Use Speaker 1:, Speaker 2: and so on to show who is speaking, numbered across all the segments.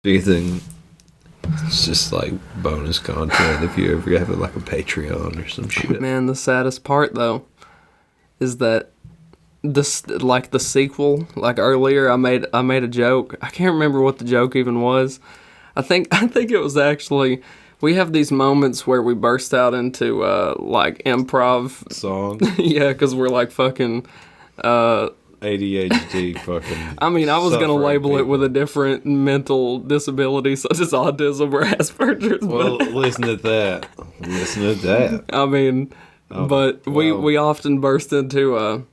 Speaker 1: Do you think it's just like bonus content if you ever have like a Patreon or some shit?
Speaker 2: Man, the saddest part though is that this, like the sequel, like earlier I made a joke. I can't remember what the joke even was. I think it was actually, we have these moments where we burst out into like improv
Speaker 1: Song?
Speaker 2: yeah, because we're like fucking
Speaker 1: ADHD fucking.
Speaker 2: I mean, I was going to
Speaker 1: suffering
Speaker 2: label it
Speaker 1: people.
Speaker 2: with a different mental disability such as autism or Asperger's.
Speaker 1: Well,
Speaker 2: But,
Speaker 1: listen to that. Listen to that.
Speaker 2: I mean, but
Speaker 1: well.
Speaker 2: we often burst into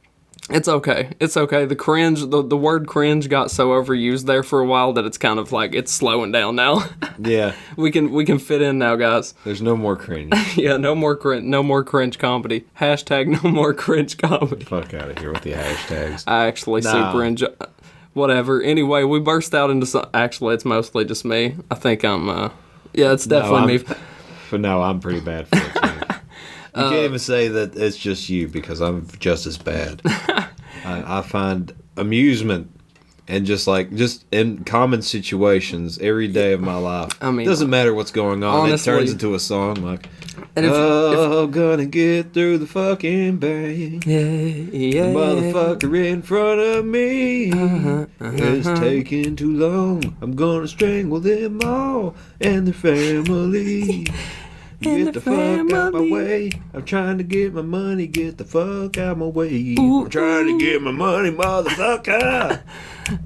Speaker 2: it's okay. It's okay. The cringe, the word cringe got so overused there for a while that it's kind of like it's slowing down now.
Speaker 1: Yeah.
Speaker 2: we can fit in now, guys.
Speaker 1: There's no more cringe.
Speaker 2: Yeah, no more cringe comedy. Hashtag no more cringe comedy.
Speaker 1: Fuck out of here with the hashtags.
Speaker 2: I actually super enjoy. Whatever. Anyway, we burst out into some. Actually, it's mostly just me. I think I'm. Yeah, it's definitely me.
Speaker 1: But no, I'm pretty bad for it. You can't even say that it's just you because I'm just as bad. I find amusement and just in common situations every day of my life. I mean, doesn't matter what's going on. Honestly, it turns into a song like, and if gonna get through the fucking bay. Yeah. The motherfucker in front of me is taking too long. I'm gonna strangle them all and their family. Get the fuck out my way. I'm trying to get my money. Get the fuck out my way. I'm trying to get my money, motherfucker.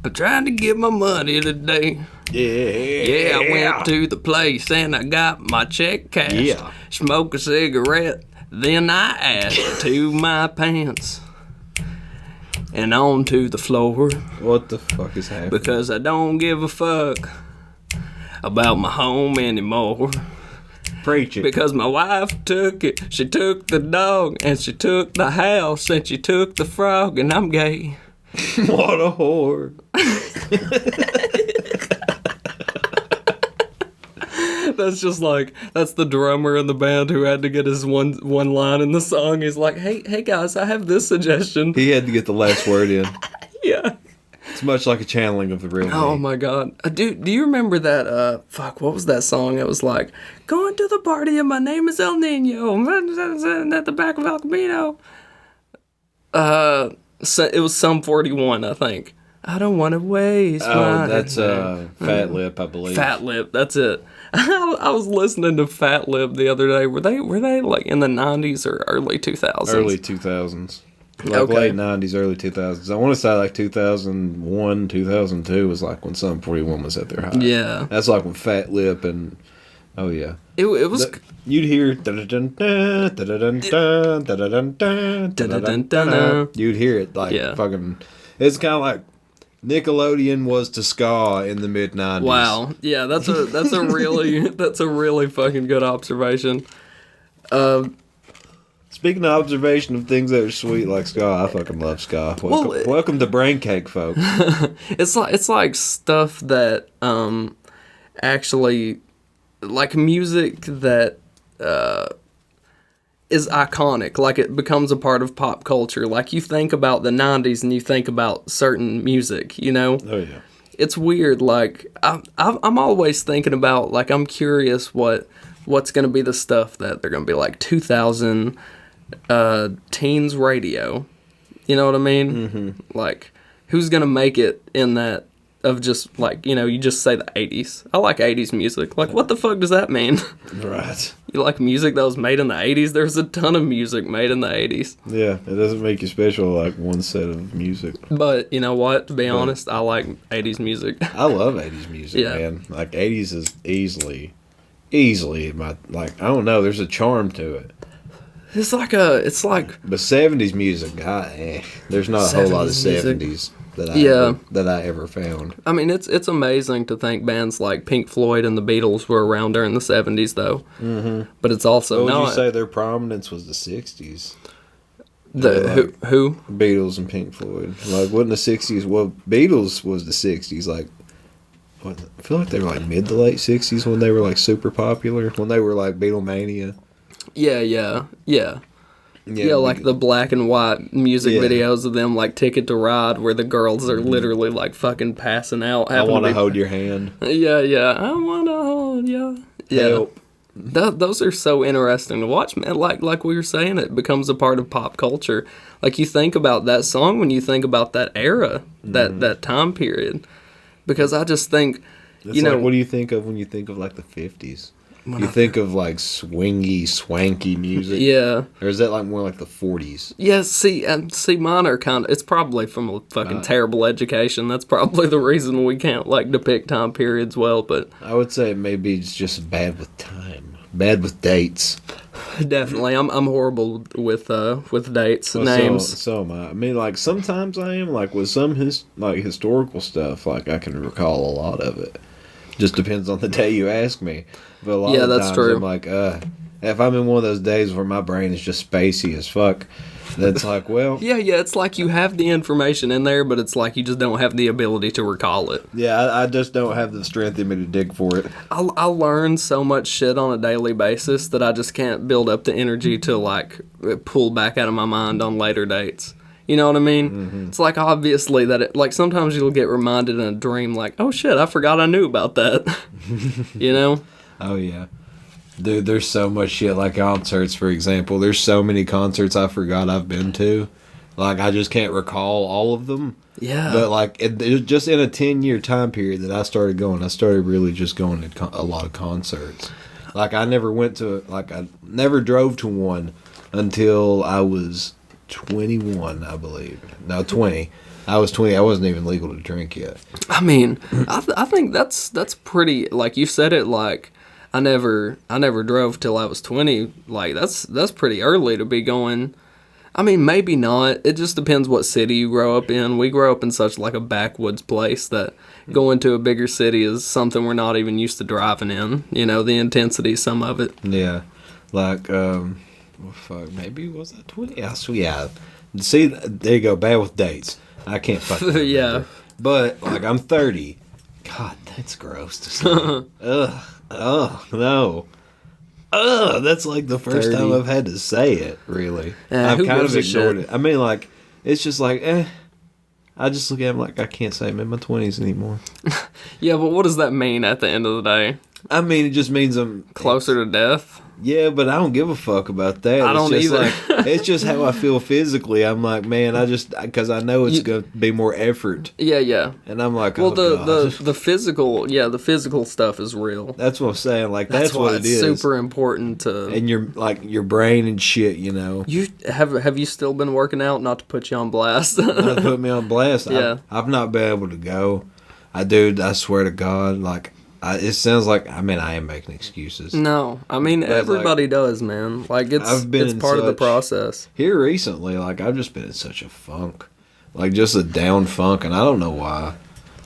Speaker 2: I'm trying to get my money today. Yeah, I went to the place and I got my check cashed. Yeah. Smoke a cigarette, then I added to my pants. And onto the floor.
Speaker 1: What the fuck is happening?
Speaker 2: Because I don't give a fuck about my home anymore.
Speaker 1: Preach it.
Speaker 2: Because my wife took it. She took the dog, and she took the house, and she took the frog, and I'm gay.
Speaker 1: What a whore.
Speaker 2: That's just like, that's the drummer in the band who had to get his one line in the song. He's like, hey guys, I have this suggestion.
Speaker 1: He had to get the last word in.
Speaker 2: Yeah.
Speaker 1: It's much like a channeling of the real
Speaker 2: Oh
Speaker 1: me.
Speaker 2: my god. Dude, do you remember that, what was that song? It was like, going to the party and my name is El Nino. At the back of El Camino. So it was Sum 41, I think. I don't want to waste my...
Speaker 1: Oh, that's Fat Lip, I believe.
Speaker 2: Fat Lip, that's it. I was listening to Fat Lip the other day. Were they like in the 90s or early 2000s?
Speaker 1: Early 2000s. Like late 90s, early 2000s. I want to say like 2001, 2002 was like when Sum 41 was at their height.
Speaker 2: Yeah.
Speaker 1: That's like when Fat Lip and... Oh, yeah.
Speaker 2: It was...
Speaker 1: You'd hear... You'd hear it like fucking... It's kind of like Nickelodeon was to ska in the mid-90s.
Speaker 2: Wow. Yeah, that's a really fucking good observation.
Speaker 1: Speaking of observation of things that are sweet like ska, I fucking love ska. Welcome to Braincake, folks.
Speaker 2: It's like stuff that actually, like music that is iconic. Like it becomes a part of pop culture. Like you think about the 90s and you think about certain music, you know?
Speaker 1: Oh yeah.
Speaker 2: It's weird. Like I'm always thinking about, like, I'm curious what's gonna be the stuff that they're gonna be like 2000 teens radio. You know what I mean? Mm-hmm. Like, who's gonna make it in that of just like, you know, you just say the 80s. I like 80s music. Like, what the fuck does that mean?
Speaker 1: Right.
Speaker 2: You like music that was made in the 80s? There's a ton of music made in the 80s.
Speaker 1: Yeah, it doesn't make you special like one set of music.
Speaker 2: But you know what? To be honest, I like 80s music.
Speaker 1: I love 80s music, man. Like 80s is easily my, like, I don't know, there's a charm to it.
Speaker 2: It's like
Speaker 1: But 70s music, there's not a whole lot of 70s that I ever found.
Speaker 2: I mean, it's amazing to think bands like Pink Floyd and the Beatles were around during the 70s, though. Mm-hmm. But it's also
Speaker 1: not. Would you say their prominence was the 60s?
Speaker 2: Who?
Speaker 1: Beatles and Pink Floyd. Like, wasn't the 60s? Well, Beatles was the 60s. Like, I feel like they were like mid to late 60s when they were like super popular. When they were like Beatlemania.
Speaker 2: Yeah. Yeah, like the black and white music videos of them, like Ticket to Ride, where the girls are literally like fucking passing out.
Speaker 1: I want to hold your hand.
Speaker 2: Yeah, I want to hold you. Yeah.
Speaker 1: Help.
Speaker 2: Those are so interesting to watch, man. Like we were saying, it becomes a part of pop culture. Like, you think about that song when you think about that era, that time period. Because I just think,
Speaker 1: it's like, what do you think of when you think of like the 50s? You think of like swingy, swanky music?
Speaker 2: Yeah.
Speaker 1: Or is that like more like the 40s?
Speaker 2: Yeah, see, mine are kind of, it's probably from a fucking terrible education. That's probably the reason we can't like depict time periods well, but.
Speaker 1: I would say maybe it's just bad with time. Bad with dates.
Speaker 2: Definitely. I'm horrible with dates, names.
Speaker 1: So am I. I mean, like, sometimes I am, like, with some historical stuff, like, I can recall a lot of it. Just depends on the day you ask me. But a lot of
Speaker 2: that's
Speaker 1: times
Speaker 2: true.
Speaker 1: I'm like, if I'm in one of those days where my brain is just spacey as fuck, that's like, well...
Speaker 2: Yeah, it's like you have the information in there, but it's like you just don't have the ability to recall it.
Speaker 1: Yeah, I just don't have the strength in me to dig for it.
Speaker 2: I learn so much shit on a daily basis that I just can't build up the energy to, like, pull back out of my mind on later dates. You know what I mean? Mm-hmm. It's like, obviously, that like, sometimes you'll get reminded in a dream, like, oh shit, I forgot I knew about that. You know?
Speaker 1: Oh, yeah. Dude, there's so much shit, like concerts, for example. There's so many concerts I forgot I've been to. Like, I just can't recall all of them.
Speaker 2: Yeah.
Speaker 1: But, like, it just in a 10-year time period that I started going, I started really just going to a lot of concerts. Like, I never drove to one until I was 21, I believe. No, 20. I was 20. I wasn't even legal to drink yet.
Speaker 2: I mean, I think that's pretty, like, you said it, like, I never drove till I was 20. Like, that's pretty early to be going. I mean, maybe not. It just depends what city you grow up in. We grow up in such, like, a backwoods place that going to a bigger city is something we're not even used to driving in. You know, the intensity, some of it.
Speaker 1: Yeah. Like, fuck, maybe was that 20? Yeah. See, there you go. Bad with dates. I can't fucking remember.
Speaker 2: Yeah.
Speaker 1: But, like, I'm 30. God, that's gross to say. Ugh. Oh, no. Ugh, that's like the first
Speaker 2: 30.
Speaker 1: time I've had to say it, really. I've kind of ignored it. I mean, like, it's just like, I just look at him like, I can't say I'm in my 20s anymore.
Speaker 2: Yeah, but what does that mean at the end of the day?
Speaker 1: I mean, it just means I'm...
Speaker 2: Closer to death?
Speaker 1: Yeah, but I don't give a fuck about that.
Speaker 2: I don't either.
Speaker 1: Like, it's just how I feel physically. I'm like, man, because I know it's going to be more effort.
Speaker 2: Yeah.
Speaker 1: And I'm like,
Speaker 2: well, the physical stuff is real.
Speaker 1: That's what I'm saying. Like, that's what it is.
Speaker 2: Super important to.
Speaker 1: And your brain and shit, you know.
Speaker 2: You have you still been working out? Not to put you on blast.
Speaker 1: Not to put me on blast.
Speaker 2: Yeah.
Speaker 1: I've not been able to go. I swear to God, like. It sounds like, I mean, I am making excuses.
Speaker 2: No, I mean, but everybody does, man. Like, it's part of the process.
Speaker 1: Here recently, like, I've just been in such a funk. Like, just a down funk, and I don't know why.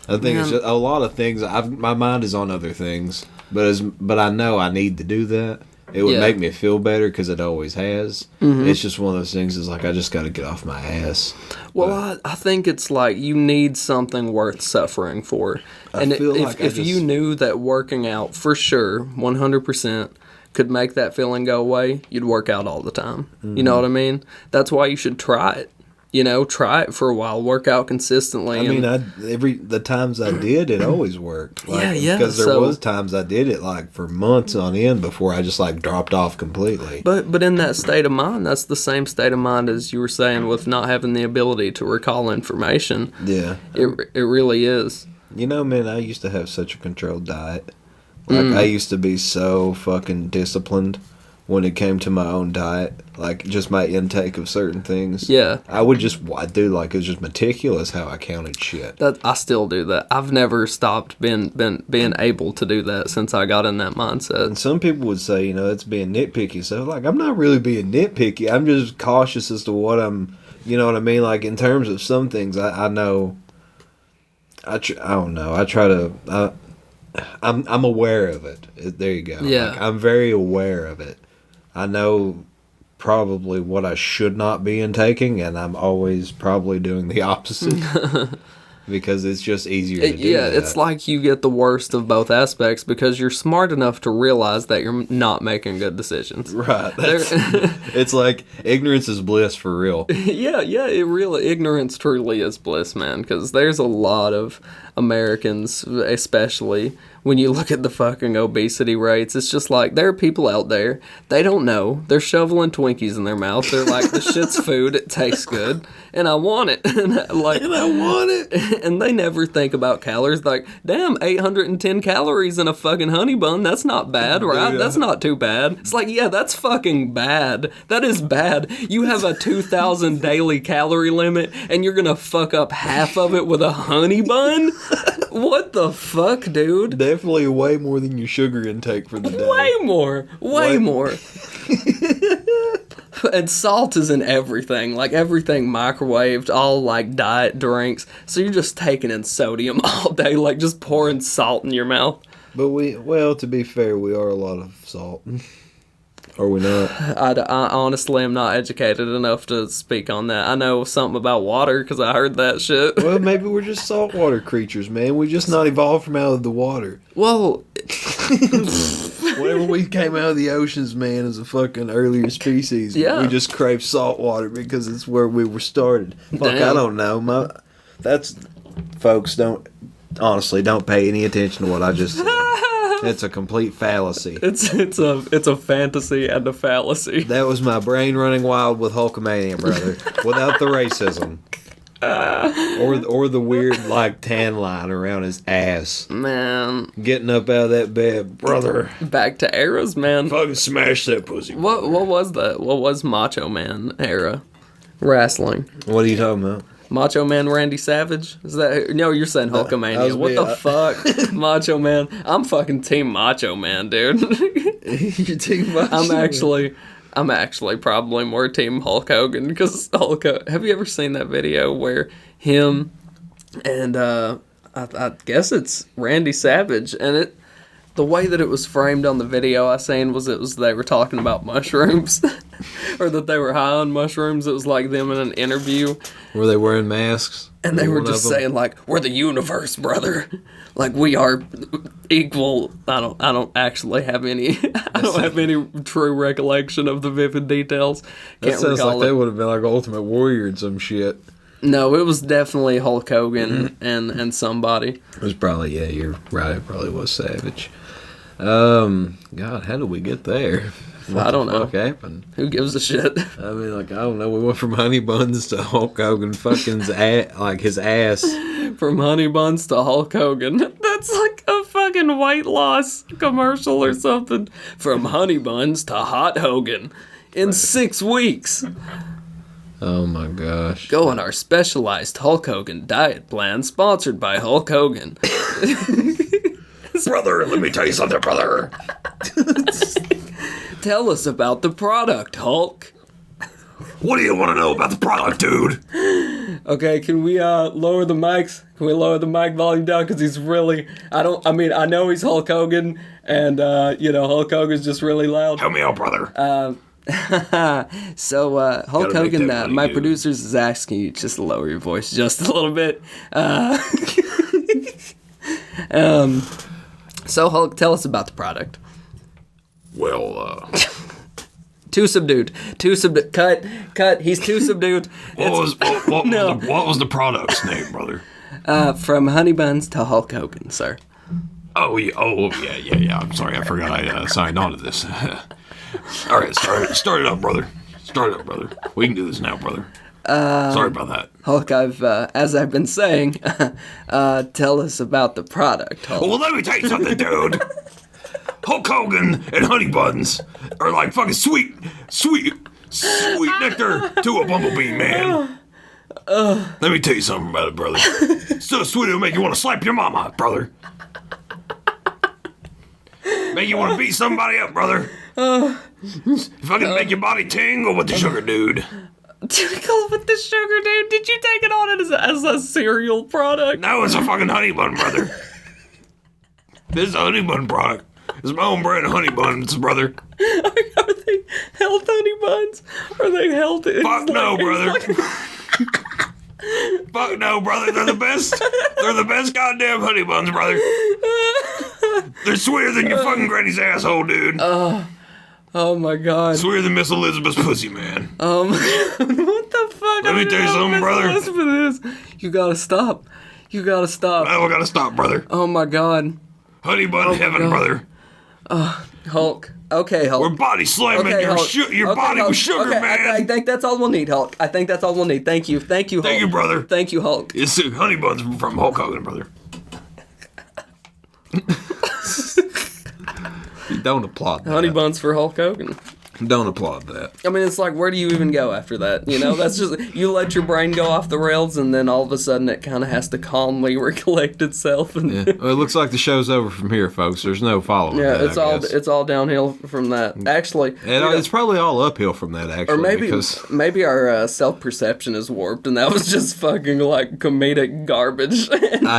Speaker 1: I think it's just a lot of things. My mind is on other things, but I know I need to do that. It would make me feel better because it always has. Mm-hmm. It's just one of those things. It's like I just got to get off my ass.
Speaker 2: Well, I think it's like you need something worth suffering for. And if you knew that working out for sure, 100%, could make that feeling go away, you'd work out all the time. Mm-hmm. You know what I mean? That's why you should try it. You know, try it for a while, work out consistently.
Speaker 1: I mean, the times I did, it always worked. Like,
Speaker 2: yeah.
Speaker 1: Because there was times I did it like for months on end before I just like dropped off completely.
Speaker 2: But in that state of mind, that's the same state of mind as you were saying with not having the ability to recall information.
Speaker 1: Yeah,
Speaker 2: it really is.
Speaker 1: You know, man, I used to have such a controlled diet. Like I used to be so fucking disciplined when it came to my own diet, like just my intake of certain things.
Speaker 2: Yeah.
Speaker 1: I would just, it was just meticulous how I counted shit.
Speaker 2: I still do that. I've never stopped being able to do that since I got in that mindset.
Speaker 1: And some people would say, you know, it's being nitpicky. So, like, I'm not really being nitpicky. I'm just cautious as to what I'm, you know what I mean? Like, in terms of some things, I know, I don't know. I try to, I'm aware of it. There you go.
Speaker 2: Yeah.
Speaker 1: Like, I'm very aware of it. I know probably what I should not be intaking, and I'm always probably doing the opposite. because it's just easier to do
Speaker 2: Yeah,
Speaker 1: that.
Speaker 2: it's like you get the worst of both aspects because you're smart enough to realize that you're not making good decisions.
Speaker 1: Right. It's like ignorance is bliss for real.
Speaker 2: Yeah, ignorance truly is bliss, man, because there's a lot of Americans, especially when you look at the fucking obesity rates, it's just like, there are people out there, they don't know, they're shoveling Twinkies in their mouth, they're like, the shit's food, it tastes good, and I want it, and I
Speaker 1: want it.
Speaker 2: And they never think about calories, like, damn, 810 calories in a fucking honey bun, that's not bad, right?
Speaker 1: Yeah.
Speaker 2: That's not too bad. It's like, yeah, that's fucking bad. That is bad. You have a 2,000 daily calorie limit, and you're gonna fuck up half of it with a honey bun? What the fuck, dude?
Speaker 1: Definitely way more than your sugar intake for the day.
Speaker 2: Way more. And salt is in everything, like everything microwaved, all like diet drinks. So you're just taking in sodium all day, like just pouring salt in your mouth.
Speaker 1: But to be fair, we are a lot of salt. Are we not?
Speaker 2: I honestly am not educated enough to speak on that. I know something about water because I heard that shit.
Speaker 1: Well, maybe we're just saltwater creatures, man. We're just not evolved from out of the water.
Speaker 2: Well,
Speaker 1: Whenever we came out of the oceans, man, as a fucking earlier species,
Speaker 2: Yeah.
Speaker 1: we just craved salt water because it's where we were started. Fuck, I
Speaker 2: Damn.
Speaker 1: don't know. Folks, don't pay any attention to what I just said. It's a complete fallacy.
Speaker 2: it's a fantasy and a fallacy.
Speaker 1: That was my brain running wild with Hulkamania, brother. Without the racism. Or the weird, like, tan line around his ass.
Speaker 2: Man,
Speaker 1: Getting up out of that bed, brother.
Speaker 2: back to eras, man.
Speaker 1: Fucking smash that pussy.
Speaker 2: What was that? What was Macho Man era wrestling?
Speaker 1: What are you talking about?
Speaker 2: Macho Man Randy Savage? Is that no? You're saying Hulkamania. What the fuck, Macho Man? I'm fucking Team Macho Man, dude.
Speaker 1: You're team Macho
Speaker 2: I'm actually probably more Team Hulk Hogan because Hulk. Have you ever seen that video where him and I guess it's Randy Savage and the way that it was framed on the video I seen was they were talking about mushrooms or that they were high on mushrooms. It was like them in an interview.
Speaker 1: Were they wearing masks?
Speaker 2: And they were
Speaker 1: One
Speaker 2: just
Speaker 1: of them?
Speaker 2: saying like, we're the universe, brother. Like we are equal. I don't actually have any true recollection of the vivid details.
Speaker 1: That sounds like
Speaker 2: recall
Speaker 1: they
Speaker 2: it.
Speaker 1: would have been like Ultimate Warrior and some shit.
Speaker 2: No, it was definitely Hulk Hogan and somebody.
Speaker 1: It was probably, yeah, you're right. It probably was Savage. God, how did we get there?
Speaker 2: I don't know.
Speaker 1: What the fuck happened?
Speaker 2: Who gives a shit?
Speaker 1: I mean, like, I don't know. We went from Honey Buns to Hulk Hogan fucking his ass.
Speaker 2: From Honey Buns to Hulk Hogan. That's like a fucking weight loss commercial or something. From Honey Buns to Hot Hogan in 6 weeks.
Speaker 1: Oh my gosh.
Speaker 2: Go on our specialized Hulk Hogan diet plan sponsored by Hulk Hogan.
Speaker 1: Brother, let me tell you something, brother.
Speaker 2: Tell us about the product, Hulk.
Speaker 1: What do you want to know about the product, dude?
Speaker 2: Okay, can we lower the mics? Can we lower the mic volume down? Because he's really... I know he's Hulk Hogan, and, Hulk Hogan's just really loud.
Speaker 1: Help me out, brother.
Speaker 2: So, Hulk
Speaker 1: Gotta make
Speaker 2: Hogan,
Speaker 1: that money,
Speaker 2: my
Speaker 1: dude.
Speaker 2: producers is asking you just to lower your voice just a little bit. So, Hulk, tell us about the product.
Speaker 1: Well,
Speaker 2: Too subdued. Cut. He's too subdued.
Speaker 1: what was the product's name, brother?
Speaker 2: From Honey Buns to Hulk Hogan, sir.
Speaker 1: Oh, yeah. I'm sorry, I forgot I signed on to this. All right, start it up, brother. Start it up, brother. We can do this now, brother. Sorry about that.
Speaker 2: Hulk, as I've been saying, tell us about the product, Hulk.
Speaker 1: Well, let me tell you something, dude. Hulk Hogan and Honey Buns are like fucking sweet nectar to a bumblebee, man. Let me tell you something about it, brother. It's so sweet it'll make you want to slap your mama, brother. Make you want to beat somebody up, brother. If I can make your body tingle with the sugar, dude.
Speaker 2: Tickle with the sugar, dude. Did you take it on as a cereal product?
Speaker 1: No, it's a fucking honey bun, brother. This is a honey bun product. It's my own brand of honey buns, brother.
Speaker 2: Are they health honey buns? Are they healthy?
Speaker 1: Fuck no, brother. Fuck no, brother. They're the best. They're the best goddamn Honey Buns, brother. They're sweeter than your fucking granny's asshole, dude.
Speaker 2: Oh my god.
Speaker 1: Sweeter than Miss Elizabeth's pussy, man.
Speaker 2: What the fuck?
Speaker 1: Let me tell you something, brother.
Speaker 2: You gotta stop. You gotta stop.
Speaker 1: I gotta stop, brother.
Speaker 2: Oh my god.
Speaker 1: Honey Bun heaven, brother.
Speaker 2: Hulk. Okay, Hulk.
Speaker 1: We're body slamming your body
Speaker 2: Hulk.
Speaker 1: with sugar,
Speaker 2: okay,
Speaker 1: man.
Speaker 2: I think that's all we'll need, Hulk. I think that's all we'll need. Thank you, Hulk.
Speaker 1: Thank you, brother.
Speaker 2: Thank you, Hulk.
Speaker 1: It's Honey Buns from Hulk Hogan, brother. Don't applaud that.
Speaker 2: Honey Buns for Hulk Hogan.
Speaker 1: Don't applaud that.
Speaker 2: I mean, it's like, where do you even go after that? You know, that's just, you let your brain go off the rails, and then all of a sudden it kind of has to calmly recollect itself. And
Speaker 1: Yeah. Well, it looks like the show's over from here, folks. There's no following.
Speaker 2: yeah,
Speaker 1: that,
Speaker 2: it's all downhill from that. Actually,
Speaker 1: it's probably all uphill from that, actually.
Speaker 2: or maybe our self-perception is warped, and that was just fucking like comedic garbage.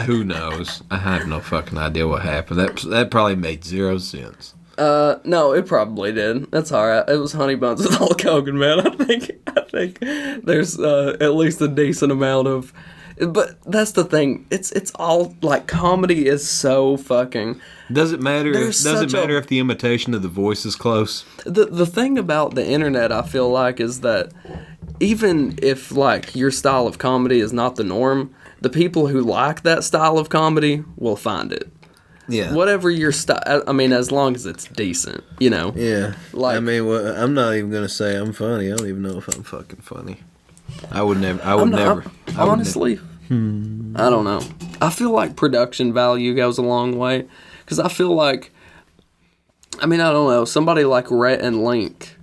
Speaker 1: Who knows? I have no fucking idea what happened. That probably made zero sense.
Speaker 2: No, it probably did. That's alright. It was Honey Buns with Hulk Hogan, man. I think there's at least a decent amount of, but that's the thing. It's all like, comedy is so fucking.
Speaker 1: Does it matter? Does it matter if the imitation of the voice is close?
Speaker 2: The thing about the internet, I feel like, is that even if like your style of comedy is not the norm, the people who like that style of comedy will find it.
Speaker 1: Yeah.
Speaker 2: Whatever your style, I mean, as long as it's decent, you know?
Speaker 1: Yeah.
Speaker 2: Like,
Speaker 1: I mean, I'm not even going to say I'm funny. I don't even know if I'm fucking funny. I would never.
Speaker 2: Honestly, I don't know. I feel like production value goes a long way. Because I feel like, I mean, I don't know, somebody like Rhett and Link,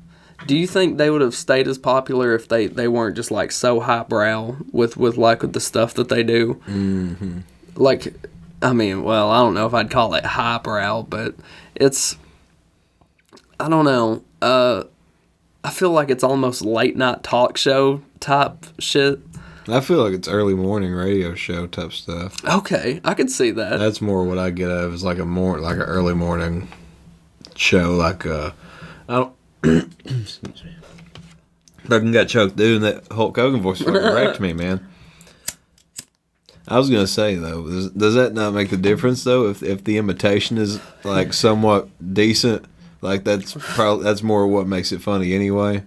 Speaker 2: do you think they would have stayed as popular if they weren't just like so highbrow with the stuff that they do?
Speaker 1: Mm-hmm.
Speaker 2: Like, I mean, well, I don't know if I'd call it highbrow, but it's, I don't know. I feel like it's almost late night talk show type shit.
Speaker 1: I feel like it's early morning radio show type stuff.
Speaker 2: Okay, I could see that.
Speaker 1: That's more what I get out of, is like an early morning show. Like I don't. Excuse me. Fucking got choked doing that Hulk Hogan voice. Fucking wrecked me, man. I was gonna say though, does that not make the difference though? If the imitation is like somewhat decent, like that's more what makes it funny anyway.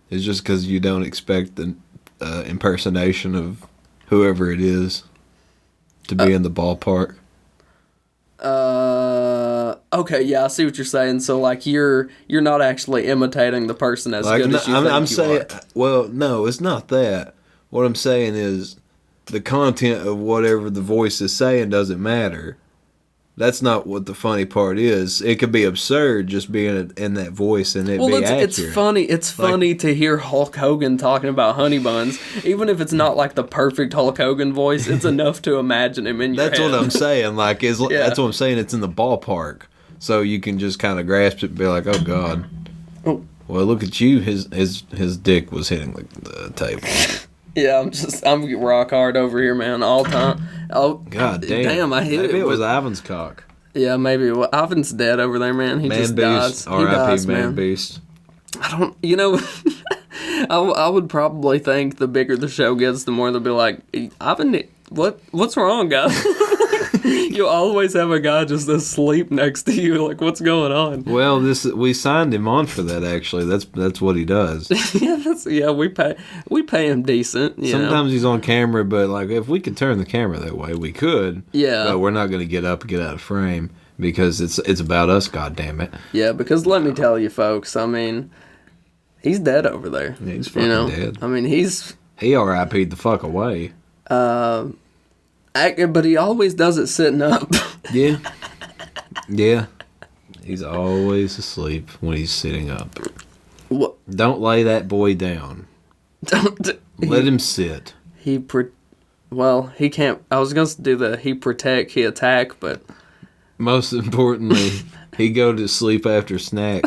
Speaker 1: It's just because you don't expect the impersonation of whoever it is to be in the ballpark.
Speaker 2: Okay, yeah, I see what you're saying. So like you're not actually imitating the person as good as you think
Speaker 1: I'm
Speaker 2: you
Speaker 1: saying,
Speaker 2: are.
Speaker 1: well, no, it's not that. What I'm saying is, the content of whatever the voice is saying doesn't matter. That's not what the funny part is. It could be absurd just being in that voice and it be accurate.
Speaker 2: It's funny. It's funny to hear Hulk Hogan talking about Honey Buns. Even if it's not like the perfect Hulk Hogan voice, it's enough to imagine him in your head.
Speaker 1: That's what I'm saying. Like, that's what I'm saying. It's in the ballpark. So you can just kind of grasp it and be like, oh, God.
Speaker 2: Oh.
Speaker 1: Well, look at you. His dick was hitting the table.
Speaker 2: Yeah, I'm rock hard over here, man, all time. Oh,
Speaker 1: God damn.
Speaker 2: Damn, I hit it.
Speaker 1: Maybe it was Ivan's cock.
Speaker 2: Yeah, maybe. Well, Ivan's dead over there, man. He just dies.
Speaker 1: R.I.P. Man Beast.
Speaker 2: I don't, you know, I would probably think the bigger the show gets, the more they'll be like, Ivan, what's wrong, guys? You always have a guy just asleep next to you. Like, what's going on?
Speaker 1: Well, we signed him on for that. Actually, that's what he does.
Speaker 2: We pay him decent.
Speaker 1: Sometimes he's on camera, but like if we could turn the camera that way, we could.
Speaker 2: Yeah.
Speaker 1: But we're not going to get up and get out of frame because it's about us. God damn it.
Speaker 2: Yeah, because let me tell you, folks. I mean, he's dead over there.
Speaker 1: Yeah, he's fucking dead.
Speaker 2: I mean,
Speaker 1: he R.I.P'd the fuck away.
Speaker 2: But he always does it sitting up.
Speaker 1: Yeah. Yeah. He's always asleep when he's sitting up.
Speaker 2: What?
Speaker 1: Don't lay that boy down. Let him sit.
Speaker 2: He can't. I was going to do he protect, he attack, but.
Speaker 1: Most importantly, he go to sleep after snack.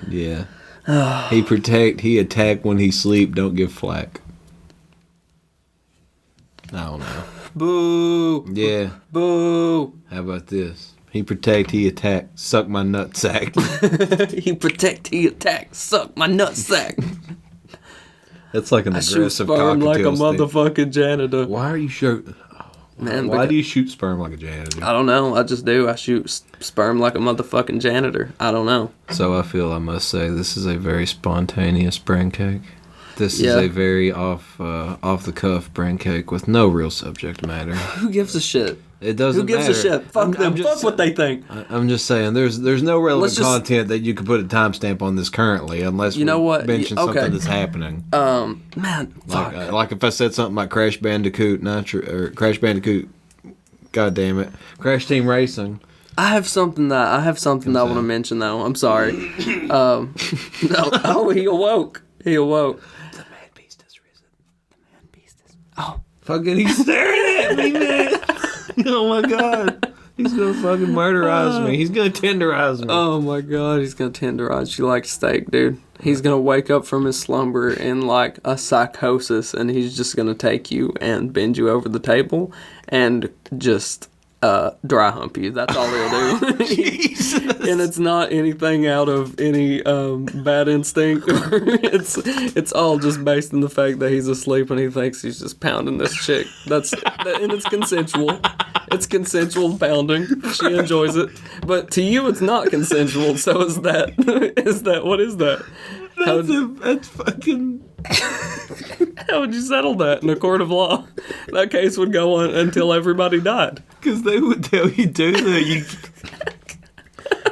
Speaker 1: Yeah. He attack when he sleep, don't give flack. I don't know.
Speaker 2: Boo.
Speaker 1: Yeah.
Speaker 2: Boo.
Speaker 1: How about this? He protect, he attack, suck my nutsack.
Speaker 2: He protect, he attack, suck my nutsack.
Speaker 1: It's like an
Speaker 2: I shoot
Speaker 1: aggressive
Speaker 2: sperm like a
Speaker 1: cockatiel stick.
Speaker 2: motherfucking janitor.
Speaker 1: Why are you shooting?
Speaker 2: Man,
Speaker 1: Why do you shoot sperm like a janitor?
Speaker 2: I don't know. I just do. I shoot sperm like a motherfucking janitor. I don't know.
Speaker 1: So I feel I must say this is a very spontaneous brain cake. This
Speaker 2: Yeah.
Speaker 1: is a very off the cuff brain cake with no real subject matter.
Speaker 2: Who gives a shit?
Speaker 1: It doesn't
Speaker 2: Who gives
Speaker 1: matter.
Speaker 2: a shit? Fuck them.
Speaker 1: just-
Speaker 2: Fuck what they think.
Speaker 1: I'm just saying, there's no relevant
Speaker 2: Let's just-
Speaker 1: content that you could put a timestamp on this currently, unless
Speaker 2: You know
Speaker 1: we
Speaker 2: what?
Speaker 1: mention
Speaker 2: Okay.
Speaker 1: something that's happening.
Speaker 2: Man, fuck.
Speaker 1: Like if I said something like Crash Bandicoot or Crash Bandicoot, God damn it, Crash Team Racing.
Speaker 2: I have something that I want to mention though. I'm sorry. No. Oh, he awoke. He awoke. The man beast has risen. The man beast is. Oh.
Speaker 1: Fucking, he's staring at me, man. Oh my god. He's gonna fucking murderize me. He's gonna tenderize me.
Speaker 2: Oh my god, he's gonna tenderize you like steak, dude. He's gonna wake up from his slumber in like a psychosis, and he's just gonna take you and bend you over the table and just dry hump you. That's all he'll do.
Speaker 1: Jesus.
Speaker 2: And it's not anything out of any bad instinct. It's all just based on the fact that he's asleep and he thinks he's just pounding this chick. And it's consensual. It's consensual pounding. She enjoys it. But to you, it's not consensual. So is that? What is that?
Speaker 1: That's fucking.
Speaker 2: How would you settle that in a court of law? That case would go on until everybody died.
Speaker 1: Because they would tell you do that.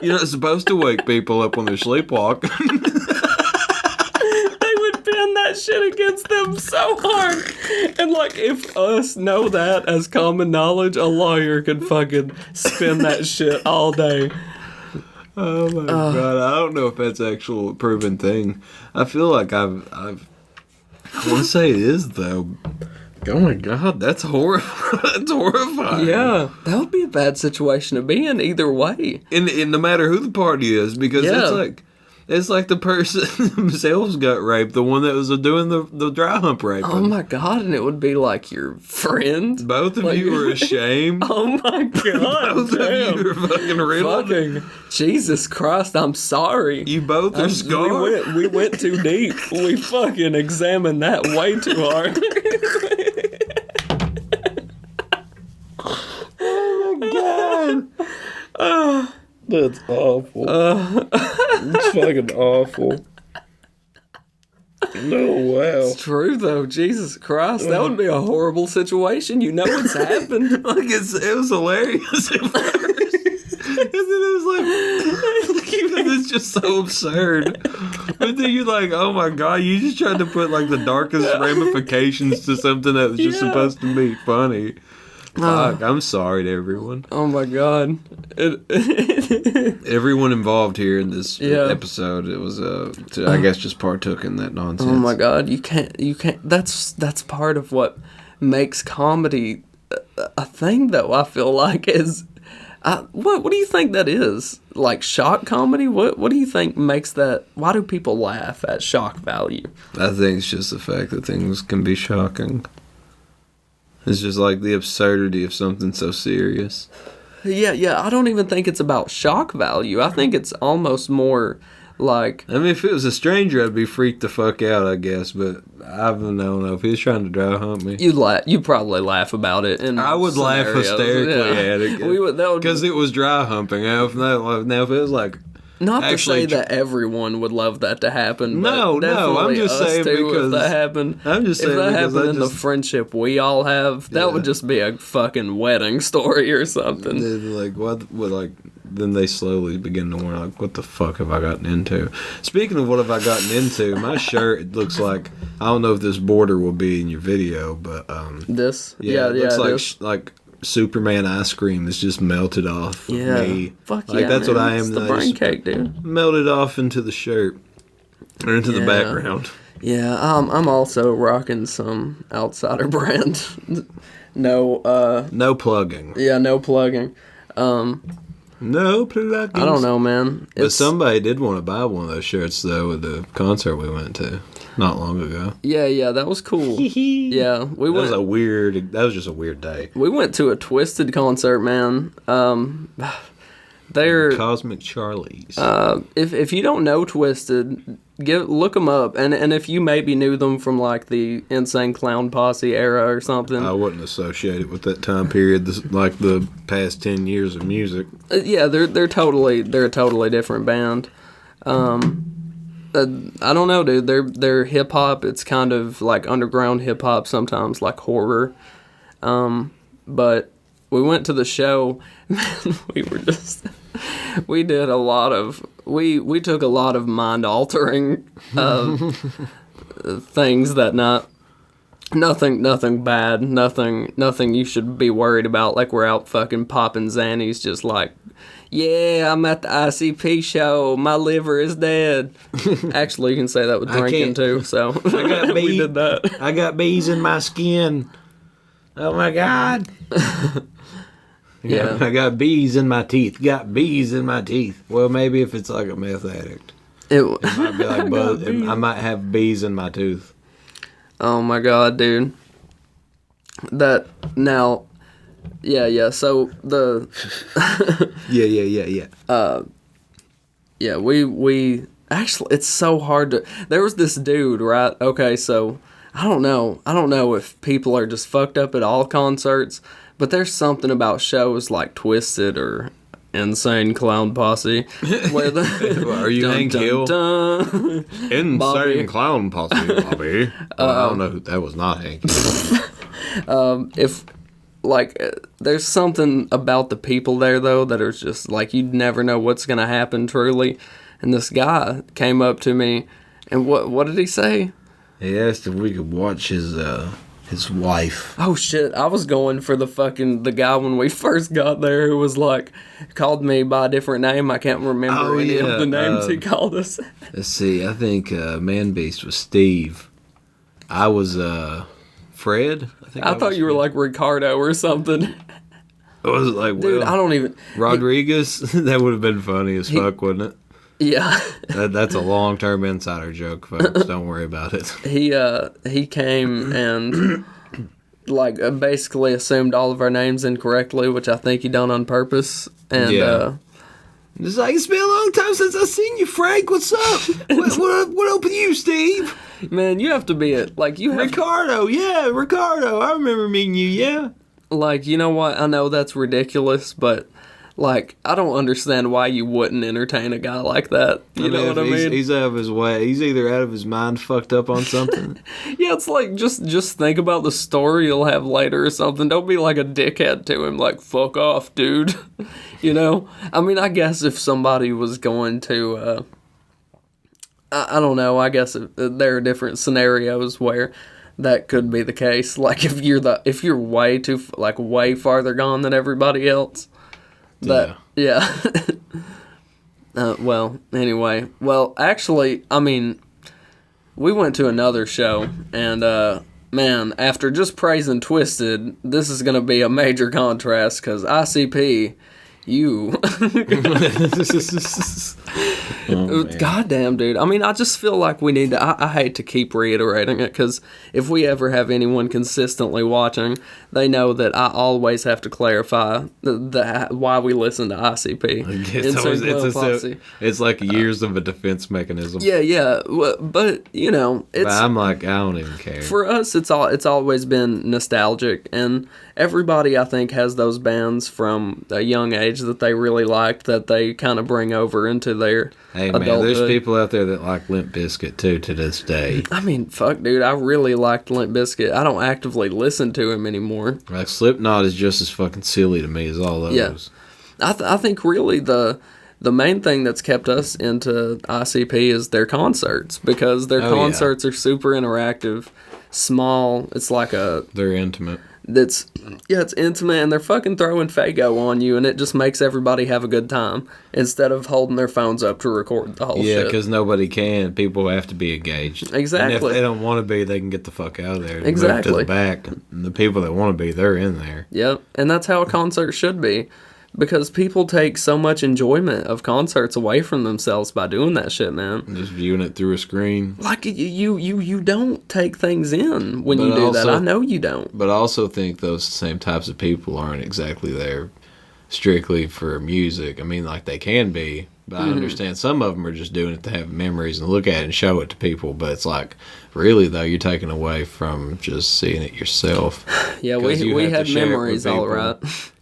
Speaker 1: You're not supposed to wake people up when they're sleepwalking.
Speaker 2: They would pin that shit against them so hard. And like, if us know that as common knowledge, a lawyer could fucking spin that shit all day.
Speaker 1: Oh my god! I don't know if that's actual proven thing. I feel like I want to say it is though. Oh my god, that's horrifying. That's horrifying.
Speaker 2: Yeah, that would be a bad situation to be in either way.
Speaker 1: In no matter who the party is, because it's like the person themselves got raped, the one that was doing the dry hump raping.
Speaker 2: Oh my god, and it would be like your friend.
Speaker 1: Both of you were ashamed.
Speaker 2: Oh my god,
Speaker 1: Both
Speaker 2: damn.
Speaker 1: of you were fucking riddled.
Speaker 2: Fucking Jesus Christ, I'm sorry.
Speaker 1: You both are scarred.
Speaker 2: We went too deep. We fucking examined that way too hard.
Speaker 1: Oh my god. That's awful. It's fucking awful. No, wow.
Speaker 2: It's true though, Jesus Christ, that would be a horrible situation. You know it's happened.
Speaker 1: Like it was hilarious at first. And then it was like it's just so absurd. But then you're like, oh my god, you just tried to put like the darkest ramifications to something that was just supposed to be funny. Fuck, I'm sorry to everyone.
Speaker 2: Oh my god.
Speaker 1: Everyone involved here in this episode, it was I guess just partook in that nonsense.
Speaker 2: Oh my god, you can't that's part of what makes comedy a thing though. I feel like is what do you think that is? Like shock comedy? What do you think makes that? Why do people laugh at shock value?
Speaker 1: I think it's just the fact that things can be shocking. It's just like the absurdity of something so serious.
Speaker 2: Yeah, I don't even think it's about shock value. I think it's almost more like...
Speaker 1: I mean, if it was a stranger, I'd be freaked the fuck out, I guess, but I don't know. If he was trying to dry hump me...
Speaker 2: You'd probably laugh about it.
Speaker 1: I would laugh hysterically at it. Because it was dry humping. Now, if it was like...
Speaker 2: Not to say that everyone would love that to happen.
Speaker 1: No, I'm just saying because
Speaker 2: if that happened.
Speaker 1: I'm just saying
Speaker 2: if that
Speaker 1: because
Speaker 2: happened in the friendship we all have, that would just be a fucking wedding story or something.
Speaker 1: Like what? Like then they slowly begin to wonder, like, what the fuck have I gotten into? Speaking of what have I gotten into, my shirt, it looks like, I don't know if this border will be in your video, but
Speaker 2: this,
Speaker 1: it looks like Superman ice cream is just melted off of me.
Speaker 2: Fuck
Speaker 1: like, that's
Speaker 2: man.
Speaker 1: what I am.
Speaker 2: It's the brain cake, dude.
Speaker 1: Melted off into the shirt or into the background.
Speaker 2: Yeah, I'm also rocking some Outsider brand.
Speaker 1: No plugging.
Speaker 2: Yeah, no plugging.
Speaker 1: No plugging.
Speaker 2: I don't know, man.
Speaker 1: But somebody did want to buy one of those shirts though at the concert we went to not long ago.
Speaker 2: Yeah, that was cool. Yeah,
Speaker 1: that was just a weird day.
Speaker 2: We went to a Twiztid concert, man. They're
Speaker 1: Cosmic Charlies.
Speaker 2: If you don't know Twiztid, look them up, and if you maybe knew them from like the Insane Clown Posse era or something.
Speaker 1: I wouldn't associate it with that time period, like the past 10 years of music.
Speaker 2: Yeah, they're a totally different band. I don't know, dude. They're hip hop. It's kind of like underground hip hop, sometimes like horror. But we went to the show. Man, we did a lot of we took a lot of mind altering things that nothing bad, nothing you should be worried about. Like we're out fucking popping Xannies, just like, yeah, I'm at the ICP show. My liver is dead. Actually, you can say that with drinking too. So
Speaker 1: I got
Speaker 2: we did that.
Speaker 1: I got bees in my skin. Oh my God.
Speaker 2: Yeah.
Speaker 1: I got bees in my teeth. Got bees in my teeth. Well, maybe if it's like a meth addict, it might be like I might have bees in my tooth.
Speaker 2: Oh my God, dude. That now, yeah. So the yeah. We actually, it's so hard to. There was this dude, right? Okay, so I don't know if people are just fucked up at all concerts, but there's something about shows like Twiztid or Insane Clown Posse.
Speaker 1: Are you Hank Hill? Insane
Speaker 2: Bobby.
Speaker 1: Clown Posse, Bobby. I don't know. That was not Hank Hill.
Speaker 2: There's something about the people there, though, that are just, like, you'd never know what's going to happen, truly. And this guy came up to me, and what did he say?
Speaker 1: He asked if we could watch his wife.
Speaker 2: Oh shit, I was going for the guy when we first got there who was like, called me by a different name. I can't remember any of the names he called us.
Speaker 1: Let's see, I think Man Beast was Steve. I was Fred.
Speaker 2: I thought you were like Ricardo or something.
Speaker 1: Was it like,
Speaker 2: dude, I don't even...
Speaker 1: Rodriguez? That would have been funny as fuck, wouldn't it?
Speaker 2: Yeah.
Speaker 1: That's a long-term insider joke, folks. Don't worry about it.
Speaker 2: He came and like basically assumed all of our names incorrectly, which I think he done on purpose. And
Speaker 1: it's like, it's been a long time since I seen you, Frank. What's up? what up with you, Steve?
Speaker 2: Man, you have to be
Speaker 1: Ricardo. Yeah, Ricardo. I remember meeting you. Yeah.
Speaker 2: Like, you know what? I know that's ridiculous, but. Like, I don't understand why you wouldn't entertain a guy like that. You know what I mean?
Speaker 1: He's out of his way. He's either out of his mind, fucked up on something.
Speaker 2: Yeah, it's like, just think about the story you'll have later or something. Don't be like a dickhead to him, like, fuck off, dude. You know? I mean, I guess if somebody was going to, I don't know, I guess there are different scenarios where that could be the case. Like, if you're way farther gone than everybody else. Yeah. Well, anyway. Well, actually, I mean, we went to another show, and, man, after just praising Twiztid, this is going to be a major contrast, because ICP, you... Goddamn, dude. I mean, I just feel like we need to... I hate to keep reiterating it, because if we ever have anyone consistently watching, they know that I always have to clarify why we listen to ICP.
Speaker 1: It's like years of a defense mechanism.
Speaker 2: Yeah. But, you know...
Speaker 1: But I'm like, I don't even care.
Speaker 2: For us, it's always been nostalgic, and everybody, I think, has those bands from a young age that they really liked that they kind of bring over into their adulthood.
Speaker 1: There's people out there that like Limp Bizkit too to this day.
Speaker 2: I mean, fuck, dude, I really liked Limp Bizkit. I don't actively listen to him anymore.
Speaker 1: Like Slipknot is just as fucking silly to me as all those.
Speaker 2: Yeah. I think really the main thing that's kept us into ICP is their concerts, because their concerts are super interactive, small. It's like
Speaker 1: they're intimate.
Speaker 2: It's intimate, and they're fucking throwing Faygo on you, and it just makes everybody have a good time instead of holding their phones up to record the whole shit.
Speaker 1: Yeah, because nobody can. People have to be engaged.
Speaker 2: Exactly.
Speaker 1: And if they don't want to be, they can get the fuck out of there.
Speaker 2: Exactly.
Speaker 1: Move to the back. And the people that want to be, they're in there.
Speaker 2: Yep, and that's how a concert should be. Because people take so much enjoyment of concerts away from themselves by doing that shit, man.
Speaker 1: Just viewing it through a screen.
Speaker 2: Like, you don't take things in when you do that. I know you don't.
Speaker 1: But I also think those same types of people aren't exactly there strictly for music. I mean, like, they can be, but I understand some of them are just doing it to have memories and look at it and show it to people. But it's like, really, though, you're taking away from just seeing it yourself.
Speaker 2: Yeah, we had memories, all right.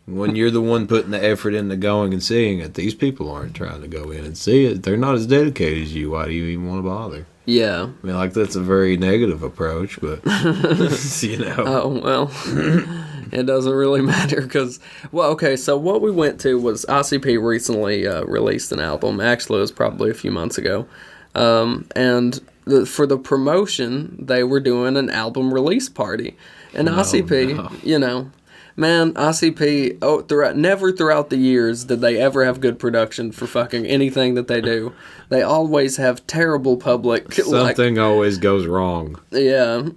Speaker 1: When you're the one putting the effort into going and seeing it, these people aren't trying to go in and see it. They're not as dedicated as you. Why do you even want to bother?
Speaker 2: Yeah.
Speaker 1: I mean, like, that's a very negative approach, but, you know.
Speaker 2: Oh, well, it doesn't really matter because, well, okay, so what we went to was ICP recently released an album. Actually, it was probably a few months ago. And for the promotion, they were doing an album release party. And ICP, you know, man, ICP, never throughout the years did they ever have good production for fucking anything that they do. They always have terrible public.
Speaker 1: Something always goes wrong.
Speaker 2: Yeah.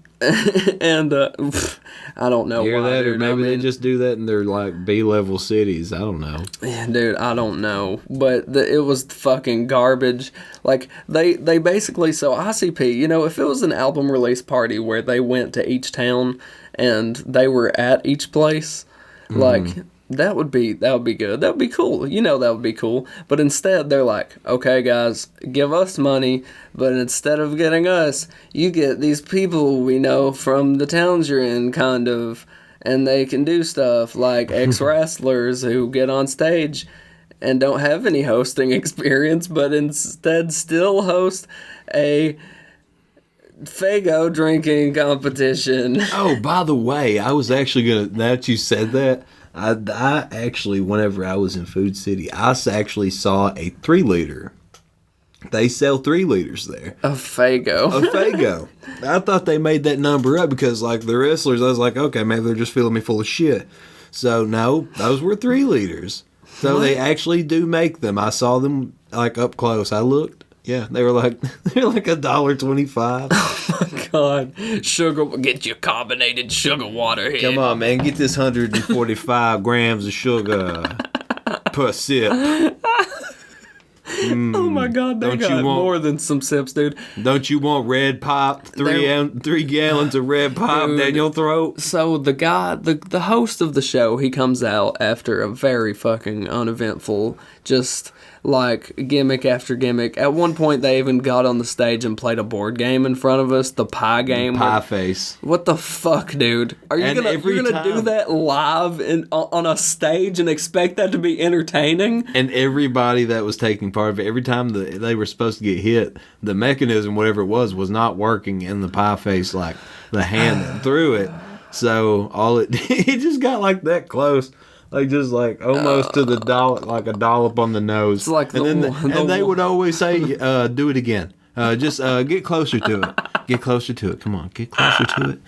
Speaker 2: And I don't know
Speaker 1: Hear
Speaker 2: why.
Speaker 1: that?
Speaker 2: Dude.
Speaker 1: Or maybe they just do that in their, like, B-level cities. I don't know.
Speaker 2: Yeah, dude, I don't know. But it was fucking garbage. Like, they basically, so ICP, you know, if it was an album release party where they went to each town and they were at each place, like, that would be good. That would be cool. You know, that would be cool. But instead, they're like, okay, guys, give us money, but instead of getting us, you get these people we know from the towns you're in, kind of, and they can do stuff like ex-wrestlers who get on stage and don't have any hosting experience, but instead still host a Faygo drinking competition.
Speaker 1: Oh, by the way, I was actually now that you said that, I actually, whenever I was in Food City, I actually saw a 3-liter. They sell 3 liters there.
Speaker 2: A Faygo.
Speaker 1: A Faygo. I thought they made that number up because, like, the wrestlers, I was like, okay, maybe they're just filling me full of shit. So, no, those were 3 liters. So they actually do make them. I saw them, like, up close. I looked. Yeah, they're like $1.25.
Speaker 2: Oh my God. Sugar, get your carbonated sugar water here.
Speaker 1: Come on, man, get this 145 grams of sugar per sip.
Speaker 2: Oh my God, they got more than some sips, dude.
Speaker 1: Don't you want red pop? 3 gallons of red pop down your throat?
Speaker 2: So the guy, the host of the show, he comes out after a very fucking uneventful, just like gimmick after gimmick. At one point, they even got on the stage and played a board game in front of us, the pie game.
Speaker 1: Pie face.
Speaker 2: What the fuck, dude? Are you gonna do that live on a stage and expect that to be entertaining?
Speaker 1: And everybody that was taking part of it, every time they were supposed to get hit, the mechanism, whatever it was not working in the pie face, like the hand that threw it. So it just got like that close. Like, just like almost to the dollop, like a dollop on the nose.
Speaker 2: It's like
Speaker 1: and they would always say, do it again. Just get closer to it. Get closer to it. Come on, get closer to it.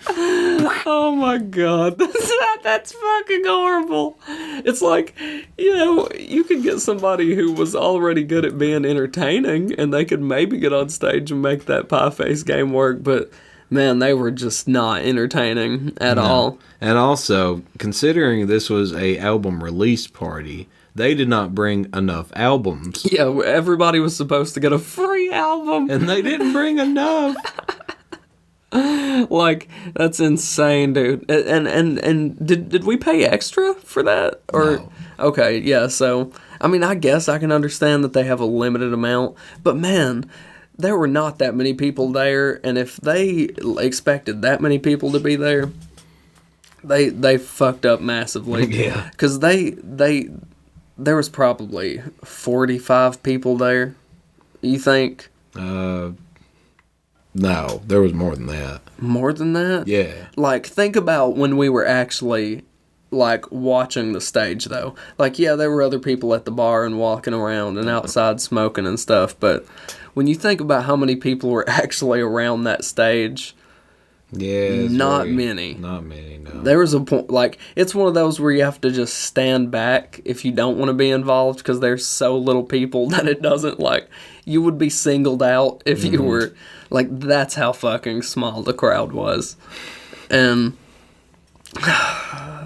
Speaker 2: Oh my God. That's fucking horrible. It's like, you know, you could get somebody who was already good at being entertaining and they could maybe get on stage and make that pie face game work, but man, they were just not entertaining at all.
Speaker 1: And also, considering this was a album release party, they did not bring enough albums.
Speaker 2: Yeah, everybody was supposed to get a free album.
Speaker 1: And they didn't bring enough.
Speaker 2: Like, that's insane, dude. And did we pay extra for that? Or
Speaker 1: No.
Speaker 2: Okay, yeah, so I mean, I guess I can understand that they have a limited amount, but man, there were not that many people there, and if they expected that many people to be there, they fucked up massively.
Speaker 1: Yeah.
Speaker 2: Because there was probably 45 people there. You think?
Speaker 1: No, there was more than that.
Speaker 2: More than that?
Speaker 1: Yeah.
Speaker 2: Like, think about when we were actually, like, watching the stage, though. Like, yeah, there were other people at the bar and walking around and outside smoking and stuff, but when you think about how many people were actually around that stage,
Speaker 1: yeah,
Speaker 2: not many.
Speaker 1: Not many, no.
Speaker 2: There was a point, like, it's one of those where you have to just stand back if you don't want to be involved because there's so little people that it doesn't, like, you would be singled out if you were, like, that's how fucking small the crowd was. And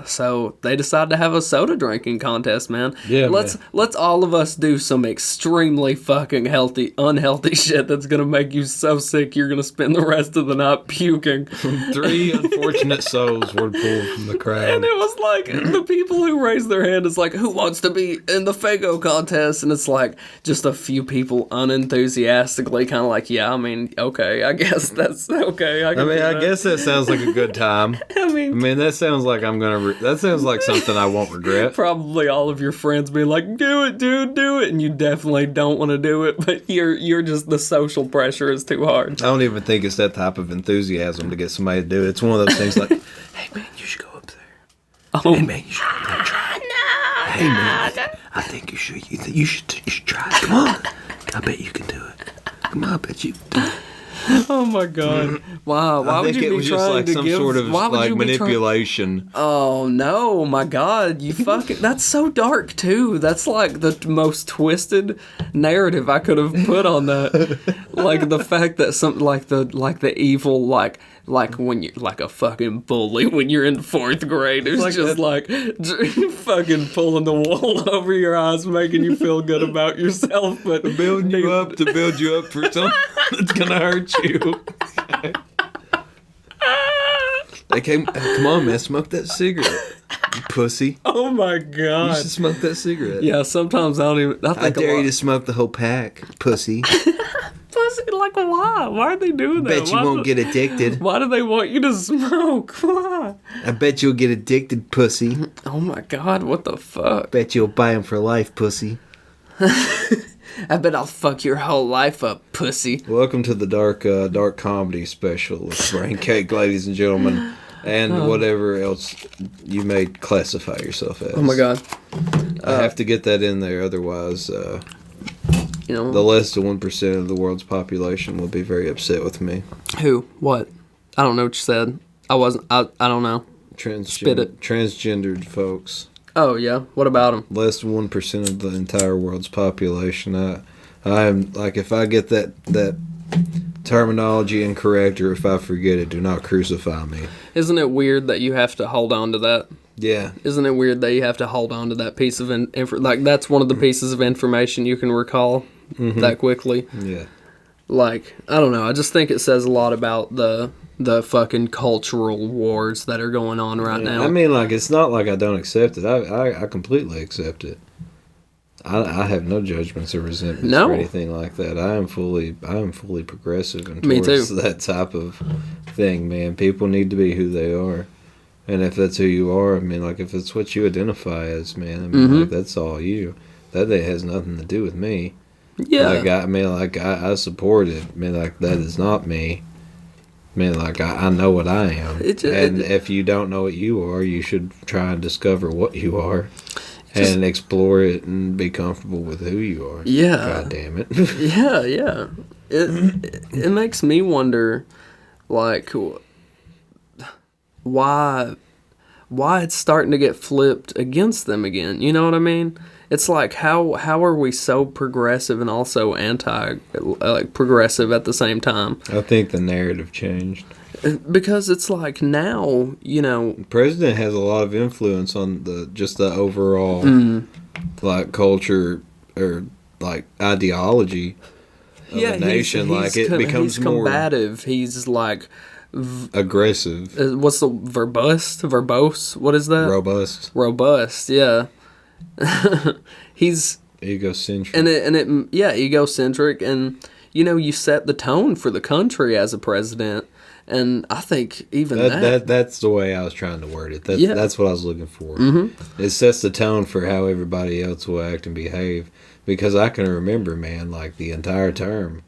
Speaker 2: So they decided to have a soda drinking contest, man.
Speaker 1: Yeah,
Speaker 2: let's all of us do some extremely fucking unhealthy shit that's gonna make you so sick you're gonna spend the rest of the night puking.
Speaker 1: 3 unfortunate souls were pulled from the crowd.
Speaker 2: And it was like, the people who raised their hand is like, who wants to be in the Fago contest? And it's like, just a few people unenthusiastically kind of like, yeah, I mean, okay, I guess that's okay. I
Speaker 1: guess that sounds like a good time.
Speaker 2: I mean,
Speaker 1: that sounds like that sounds like something I won't regret.
Speaker 2: Probably all of your friends being like, do it, dude, do it. And you definitely don't want to do it, but you're just, the social pressure is too hard.
Speaker 1: I don't even think it's that type of enthusiasm to get somebody to do it. It's one of those things like, hey man, you should go up there.
Speaker 2: Oh.
Speaker 1: Hey man, you should go up there and try it. No, hey man, I think you should. You should try it. Come on, I bet you can do it. Come on, I bet you can do it.
Speaker 2: Oh my god! Wow, why would you be trying to give? I think it was just like some sort of like
Speaker 1: manipulation.
Speaker 2: Oh no, my god! You fucking. That's so dark too. That's like the most twisted narrative I could have put on that. Like the fact that something like the evil like when you're like a fucking bully when you're in 4th grade. It's like just like fucking pulling the wool over your eyes, making you feel good about yourself, but
Speaker 1: building you up to build you up for something that's gonna hurt you. They came. Come on, man, smoke that cigarette, you pussy.
Speaker 2: Oh my god!
Speaker 1: You should smoke that cigarette.
Speaker 2: Yeah, sometimes I don't even. I
Speaker 1: dare you to smoke the whole pack, pussy.
Speaker 2: Pussy, like why? Why are they doing that?
Speaker 1: Bet you won't get addicted.
Speaker 2: Why do they want you to smoke? Why?
Speaker 1: I bet you'll get addicted, pussy.
Speaker 2: Oh my god, what the fuck?
Speaker 1: Bet you'll buy them for life, pussy.
Speaker 2: I bet I'll fuck your whole life up, pussy.
Speaker 1: Welcome to the dark comedy special with braincake, ladies and gentlemen, and whatever else you may classify yourself as.
Speaker 2: Oh my god.
Speaker 1: I have to get that in there, otherwise, the less than 1% of the world's population will be very upset with me.
Speaker 2: Who? What? I don't know what you said. I don't know. Spit it.
Speaker 1: Transgendered folks.
Speaker 2: Oh, yeah? What about them?
Speaker 1: Less than 1% of the entire world's population. I am, like, if I get that terminology incorrect or if I forget it, do not crucify me.
Speaker 2: Isn't it weird that you have to hold on to that?
Speaker 1: Yeah.
Speaker 2: Isn't it weird that you have to hold on to that piece of like, that's one of the pieces of information you can recall that quickly?
Speaker 1: Yeah.
Speaker 2: Like, I don't know. I just think it says a lot about the fucking cultural wars that are going on right now.
Speaker 1: I mean, like, it's not like I don't accept it. I completely accept it. I have no judgments or resentments or anything like that. I am fully progressive and towards that type of thing, man. People need to be who they are. And if that's who you are, I mean, like, if it's what you identify as, man, I mean, like, that's all you. That has nothing to do with me.
Speaker 2: Yeah.
Speaker 1: Like, I support it. I mean, like, that is not me. I mean, like, I know what I am. And if you don't know what you are, you should try and discover what you are. And explore it and be comfortable with who you are.
Speaker 2: Yeah.
Speaker 1: God damn it.
Speaker 2: Yeah. It makes me wonder, like, why it's starting to get flipped against them again. You know what I mean? It's like, how are we so progressive and also progressive at the same time?
Speaker 1: I think the narrative changed.
Speaker 2: Because it's like now, the
Speaker 1: president has a lot of influence on the overall like culture or like ideology of the nation. Like it becomes
Speaker 2: he's
Speaker 1: more
Speaker 2: combative. He's like
Speaker 1: aggressive.
Speaker 2: What's the verbose? What is that? Robust. Yeah. He's
Speaker 1: egocentric.
Speaker 2: Egocentric, and you set the tone for the country as a president. And I think even
Speaker 1: that's the way I was trying to word it. That's what I was looking for. Mm-hmm. It sets the tone for how everybody else will act and behave. Because I can remember, man, like the entire term,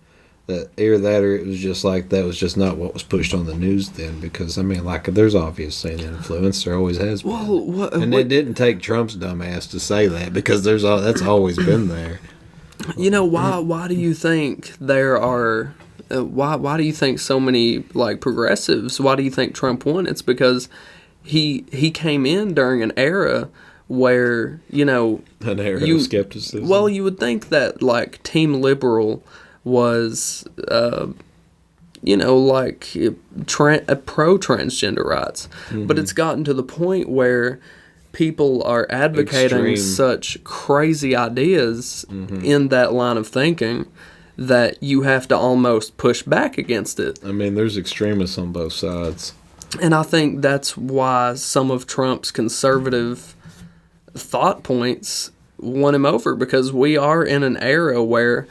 Speaker 1: that either that or it was just like that was just not what was pushed on the news then. Because I mean, like there's obviously an influence, there always has been. It didn't take Trump's dumb ass to say that because that's always been there.
Speaker 2: Why do you think there are? Why do you think so many like progressives? Why do you think Trump won? It's because he came in during an era where an era of
Speaker 1: skepticism.
Speaker 2: Well, you would think that like Team Liberal was like pro-transgender rights. But it's gotten to the point where people are advocating
Speaker 1: Extreme.
Speaker 2: such crazy ideas in that line of thinking that you have to almost push back against it.
Speaker 1: I mean, there's extremists on both sides.
Speaker 2: And I think that's why some of Trump's conservative thought points won him over, because we are in an era where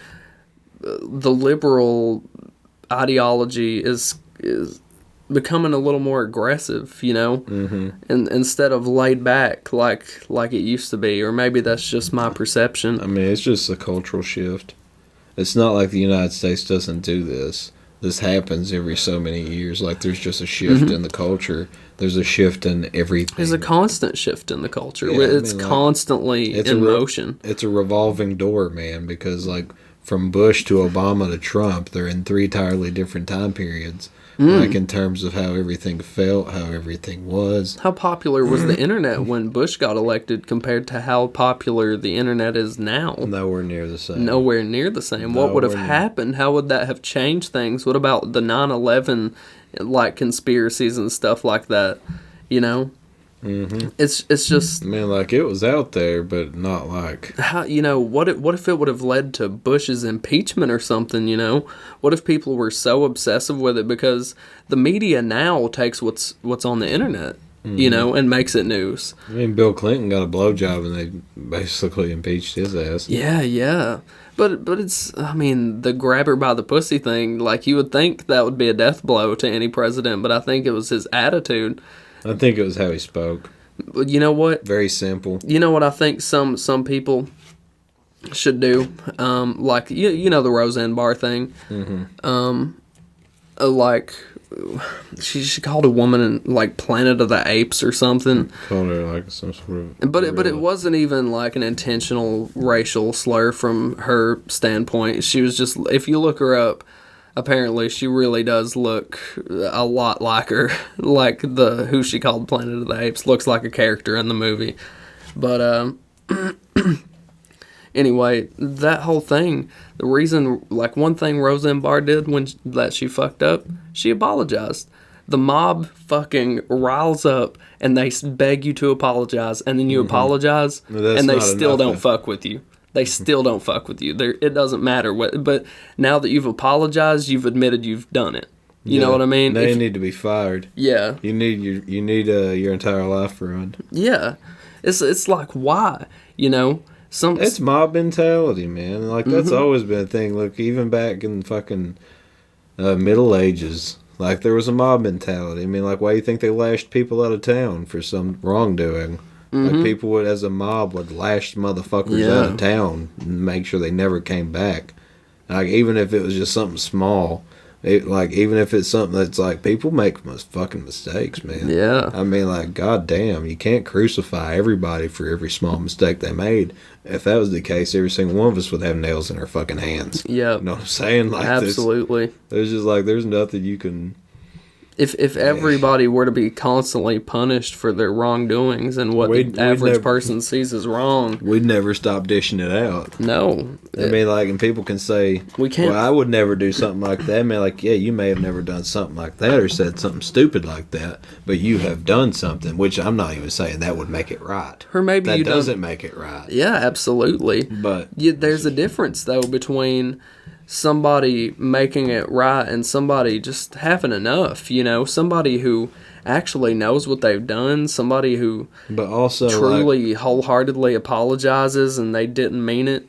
Speaker 2: the liberal ideology is becoming a little more aggressive, and instead of laid back like it used to be, or maybe that's just my perception.
Speaker 1: I mean, it's just a cultural shift. It's not like the United States doesn't do this. This happens every so many years. Like, there's just a shift in the culture. There's a shift in everything.
Speaker 2: There's a constant shift in the culture.
Speaker 1: Yeah,
Speaker 2: it's constantly in motion.
Speaker 1: It's a revolving door, man, because, like, from Bush to Obama to Trump, they're in 3 entirely different time periods. Like, in terms of how everything felt, how everything was.
Speaker 2: How popular was the internet when Bush got elected compared to how popular the internet is now?
Speaker 1: Nowhere near the same.
Speaker 2: Nowhere near the same. What would have happened? How would that have changed things? What about the 9/11, like, conspiracies and stuff like that? It's just...
Speaker 1: I mean, like, it was out there, but not like...
Speaker 2: How, what if it would have led to Bush's impeachment or something, What if people were so obsessive with it? Because the media now takes what's on the internet, and makes it news.
Speaker 1: I mean, Bill Clinton got a blowjob and they basically impeached his ass.
Speaker 2: Yeah. But it's, I mean, the grab her by the pussy thing, like, you would think that would be a death blow to any president, but I think it was his attitude.
Speaker 1: I think it was how he spoke.
Speaker 2: You know what?
Speaker 1: Very simple.
Speaker 2: You know what I think some people should do? Like, the Roseanne Barr thing. Like, she called a woman in, like, Planet of the Apes or something.
Speaker 1: Called her, like, some sort of...
Speaker 2: But it wasn't even, like, an intentional racial slur from her standpoint. She was just, if you look her up, apparently she really does look a lot like her. Like, who she called Planet of the Apes looks like a character in the movie. But, anyway, that whole thing, the reason, like, one thing Roseanne Barr did that she fucked up, she apologized. The mob fucking riles up and they beg you to apologize, and then you apologize, and they still don't fuck with you. They still don't fuck with you. It doesn't matter what. But now that you've apologized, you've admitted you've done it. You know what I mean?
Speaker 1: They need to be fired.
Speaker 2: Yeah.
Speaker 1: You need your entire life ruined.
Speaker 2: Yeah. It's like, why? It's
Speaker 1: mob mentality, man. Like, that's always been a thing. Look, even back in fucking Middle Ages, like, there was a mob mentality. I mean, like, why do you think they lashed people out of town for some wrongdoing? Like, people would, as a mob, would lash motherfuckers out of town and make sure they never came back. Like, even if it was just something small, even if it's something that's like, people make fucking mistakes, man.
Speaker 2: Yeah.
Speaker 1: I mean, like, goddamn, you can't crucify everybody for every small mistake they made. If that was the case, every single one of us would have nails in our fucking hands.
Speaker 2: Yeah.
Speaker 1: You know what I'm saying? Like,
Speaker 2: absolutely.
Speaker 1: There's just, like, there's nothing you can...
Speaker 2: If everybody were to be constantly punished for their wrongdoings and what the average person sees as wrong,
Speaker 1: we'd never stop dishing it out.
Speaker 2: No.
Speaker 1: I mean, like, and people can say,
Speaker 2: we can't.
Speaker 1: Well, I would never do something like that. I mean, like, yeah, you may have never done something like that or said something stupid like that, but you have done something, which I'm not even saying that would make it right.
Speaker 2: Or maybe
Speaker 1: that doesn't make it right.
Speaker 2: Yeah, absolutely.
Speaker 1: But
Speaker 2: there's a difference, though, between somebody making it right and somebody just having enough, somebody who actually knows what they've done, somebody who
Speaker 1: but also
Speaker 2: truly wholeheartedly apologizes and they didn't mean it.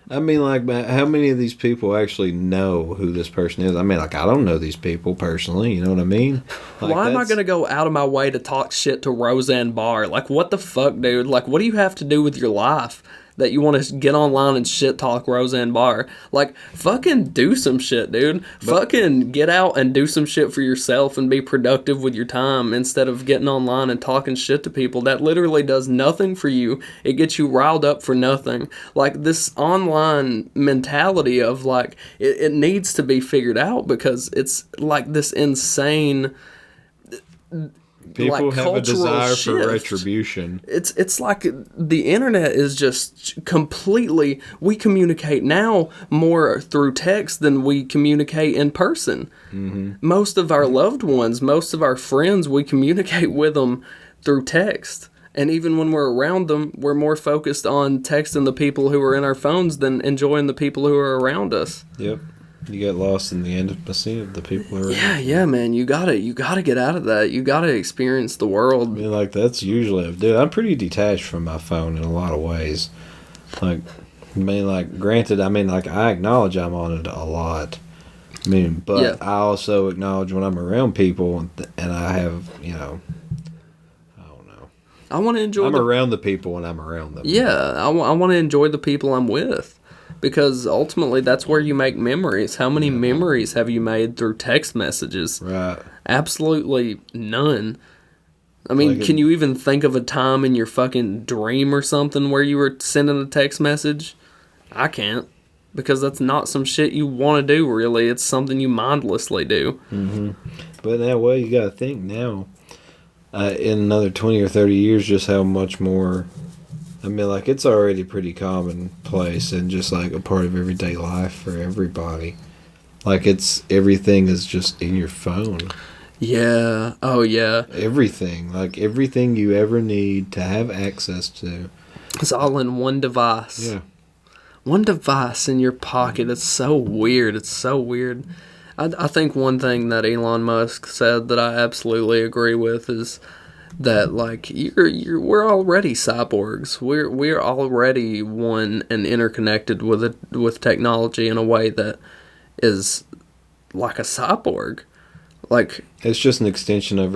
Speaker 1: I mean, like, how many of these people actually know who this person is? I mean, like, I don't know these people personally, you know what I mean? Like,
Speaker 2: why am I going to go out of my way to talk shit to Roseanne Barr? Like, what the fuck, dude? Like, what do you have to do with your life that you want to get online and shit talk Roseanne Barr? Like, fucking do some shit, dude. Fucking get out and do some shit for yourself and be productive with your time instead of getting online and talking shit to people. That literally does nothing for you. It gets you riled up for nothing. Like, this online mentality of, like, it needs to be figured out, because it's like this insane...
Speaker 1: People have a desire
Speaker 2: shift.
Speaker 1: for retribution.
Speaker 2: It's like the internet is just completely. We communicate now more through text than we communicate in person. Mm-hmm. Most of our loved ones, most of our friends, we communicate with them through text. And even when we're around them, we're more focused on texting the people who are in our phones than enjoying the people who are around us.
Speaker 1: Yep. You get lost in the intimacy of the people who are
Speaker 2: Yeah, man. You gotta get out of that. You gotta experience the world.
Speaker 1: I mean, like, that's usually... Dude, I'm pretty detached from my phone in a lot of ways. Like, I mean, like, granted, I mean, like, I acknowledge I'm on it a lot. I mean, but yeah. I also acknowledge when I'm around people and I have, you know... I don't know.
Speaker 2: I want to enjoy...
Speaker 1: I'm around the people when I'm around them.
Speaker 2: Yeah, I want to enjoy the people I'm with. Because ultimately, that's where you make memories. How many memories have you made through text messages?
Speaker 1: Right.
Speaker 2: Absolutely none. I mean, like can you even think of a time in your fucking dream or something where you were sending a text message? I can't. Because that's not some shit you want to do, really. It's something you mindlessly do.
Speaker 1: Mm-hmm. But now, well, you got to think now, in another 20 or 30 years, just how much more... I mean, like, it's already pretty commonplace and just, like, a part of everyday life for everybody. Like, everything is just in your phone.
Speaker 2: Yeah. Oh, yeah.
Speaker 1: Everything. Like, everything you ever need to have access to.
Speaker 2: It's all in one device.
Speaker 1: Yeah.
Speaker 2: One device in your pocket. It's so weird. It's so weird. I think one thing that Elon Musk said that I absolutely agree with is... that like we're already cyborgs. We're already one and interconnected with technology in a way that is like a cyborg. Like
Speaker 1: it's just an extension of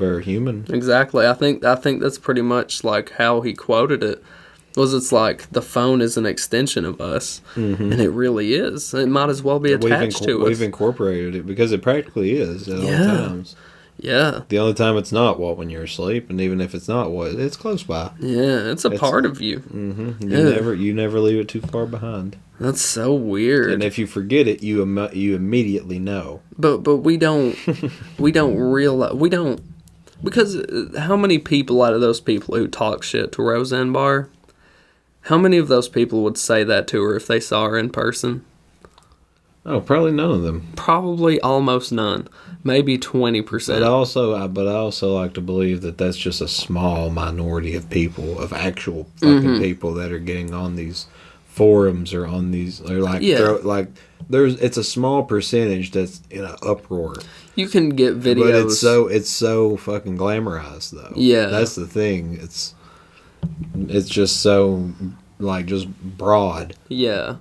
Speaker 1: our human.
Speaker 2: Exactly. I think that's pretty much like how he quoted it. It's like the phone is an extension of us, and it really is. It might as well be attached to us.
Speaker 1: We've incorporated it because it practically is at all times.
Speaker 2: Yeah.
Speaker 1: The only time it's not, when you're asleep, and even if it's not, it's close by.
Speaker 2: Yeah, it's a part of you.
Speaker 1: Mm-hmm. You never leave it too far behind.
Speaker 2: That's so weird.
Speaker 1: And if you forget it, you immediately know.
Speaker 2: But we don't realize because how many people out of those people who talk shit to Roseanne Barr, how many of those people would say that to her if they saw her in person?
Speaker 1: Oh, probably none of them.
Speaker 2: Probably almost none. Maybe 20%. But
Speaker 1: I also like to believe that that's just a small minority of people, of actual fucking people that are getting on these forums or on these, or it's a small percentage that's in an uproar.
Speaker 2: You can get videos.
Speaker 1: But it's so fucking glamorized though.
Speaker 2: Yeah.
Speaker 1: That's the thing. It's just so like just broad.
Speaker 2: Yeah.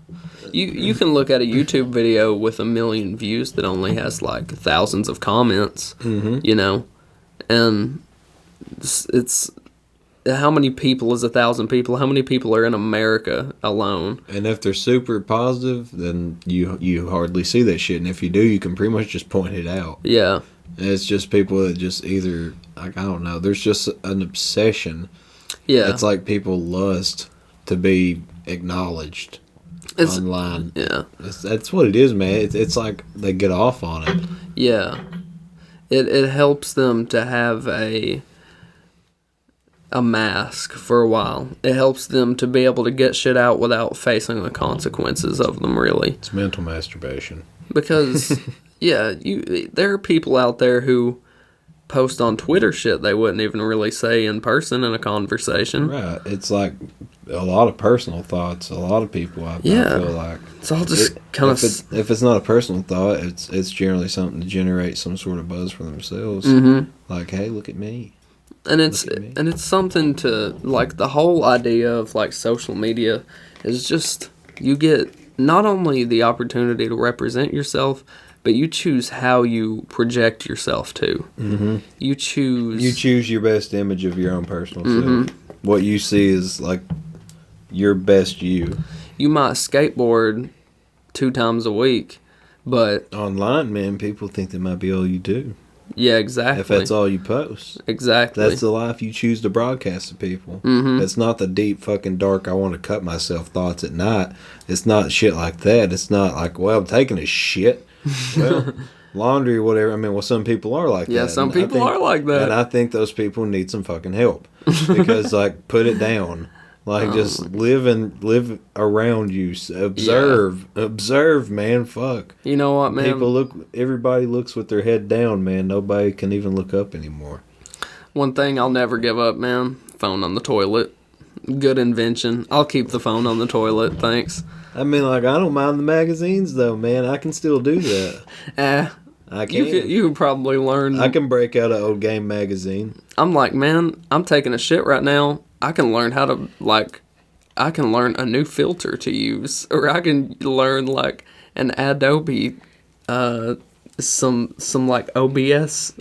Speaker 2: You can look at a YouTube video with 1 million views that only has like thousands of comments, you know, and it's how many people is 1,000 people? How many people are in America alone?
Speaker 1: And if they're super positive, then you hardly see that shit, and if you do, you can pretty much just point it out.
Speaker 2: Yeah.
Speaker 1: And it's just people that just either, like, I don't know, there's just an obsession.
Speaker 2: Yeah.
Speaker 1: It's like people lust to be acknowledged. Online.
Speaker 2: Yeah.
Speaker 1: That's what it is, man. It's like they get off on it.
Speaker 2: Yeah. It helps them to have a mask for a while. It helps them to be able to get shit out without facing the consequences of them, really.
Speaker 1: It's mental masturbation.
Speaker 2: Because, yeah, there are people out there who post on Twitter shit they wouldn't even really say in person in a conversation.
Speaker 1: Right. It's like a lot of personal thoughts. A lot of people, I feel like.
Speaker 2: It's all just kind of...
Speaker 1: If it's not a personal thought, it's generally something to generate some sort of buzz for themselves. Like, hey, look at me.
Speaker 2: And it's something to, like, the whole idea of, like, social media is just, you get not only the opportunity to represent yourself, but you choose how you project yourself too. You choose
Speaker 1: your best image of your own personal self. What you see is like your best you.
Speaker 2: You might skateboard 2 times a week, but
Speaker 1: online, man, people think that might be all you do.
Speaker 2: Yeah, exactly.
Speaker 1: If that's all you post.
Speaker 2: Exactly.
Speaker 1: That's the life you choose to broadcast to people. It's not the deep fucking dark, I want to cut myself thoughts at night. It's not shit like that. It's not like, well, I'm taking a shit. Well, laundry or whatever. I mean, well, some people are like that.
Speaker 2: Yeah, some people are like that.
Speaker 1: And I think those people need some fucking help. Because, like, put it down. Like, just live around you. Observe, man. Fuck.
Speaker 2: You know what, man?
Speaker 1: Everybody looks with their head down, man. Nobody can even look up anymore.
Speaker 2: One thing I'll never give up, man. Phone on the toilet. Good invention. I'll keep the phone on the toilet, thanks.
Speaker 1: I mean, like, I don't mind the magazines, though, man. I can still do that. I can.
Speaker 2: You could probably learn.
Speaker 1: I can break out an old game magazine.
Speaker 2: I'm like, man, I'm taking a shit right now. I can learn how to, like, I can learn a new filter to use. Or I can learn, like, an Adobe, some like, OBS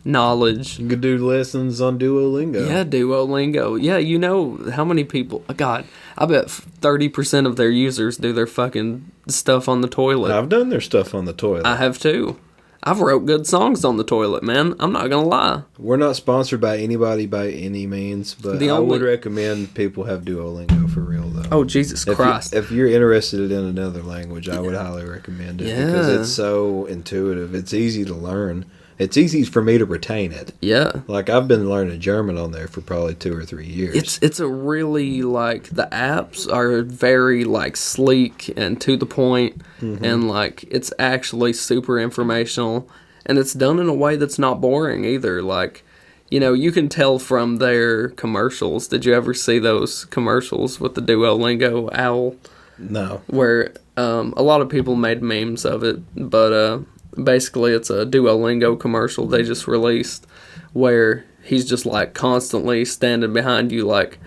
Speaker 2: knowledge.
Speaker 1: You could do lessons on Duolingo.
Speaker 2: Yeah, Duolingo. Yeah, you know how many people... God, I bet 30% of their users do their fucking stuff on the toilet.
Speaker 1: I've done their stuff on the toilet.
Speaker 2: I have too. I've wrote good songs on the toilet, man. I'm not gonna lie.
Speaker 1: We're not sponsored by anybody by any means, but I would recommend people have Duolingo for real, though.
Speaker 2: Oh, Jesus Christ.
Speaker 1: If you're interested in another language, I would highly recommend it because it's so intuitive. It's easy to learn. It's easy for me to retain it.
Speaker 2: Yeah.
Speaker 1: Like, I've been learning German on there for probably 2 or 3 years.
Speaker 2: It's a really, like, the apps are very, like, sleek and to the point, and, like, it's actually super informational, and it's done in a way that's not boring either. Like, you know, you can tell from their commercials. Did you ever see those commercials with the Duolingo owl?
Speaker 1: No.
Speaker 2: Where a lot of people made memes of it, but... basically, it's a Duolingo commercial they just released where he's just, like, constantly standing behind you like,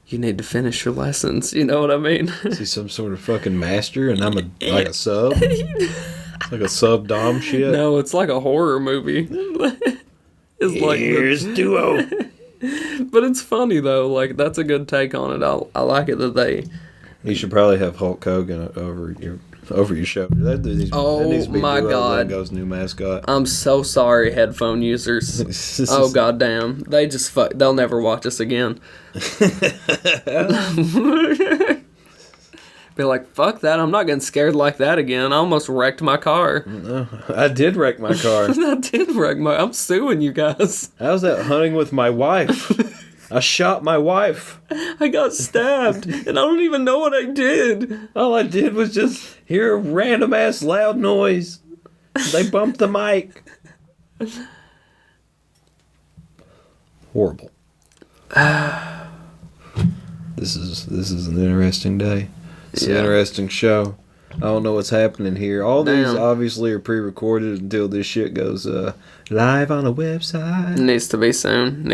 Speaker 2: you need to finish your lessons. You know what I mean?
Speaker 1: Is he some sort of fucking master and I'm like a sub? Like a sub-dom shit?
Speaker 2: No, it's like a horror movie. It's like
Speaker 1: Here's Duo.
Speaker 2: But it's funny, though. Like, that's a good take on it. I like it that they...
Speaker 1: You should probably have Hulk Hogan over your shoulder. That needs to be
Speaker 2: my God.
Speaker 1: Duolingo's new mascot.
Speaker 2: I'm so sorry, headphone users. Oh, goddamn. They'll never watch us again. Be like, fuck that. I'm not getting scared like that again. I almost wrecked my car.
Speaker 1: No, I did wreck my car.
Speaker 2: I'm suing you guys.
Speaker 1: How's that hunting with my wife? I shot my wife.
Speaker 2: I got stabbed, and I don't even know what I did.
Speaker 1: All I did was just hear a random-ass loud noise. They bumped the mic. Horrible. This is an interesting day. It's an interesting show. I don't know what's happening here. All these obviously are pre-recorded until this shit goes live on a website.
Speaker 2: Needs to be soon.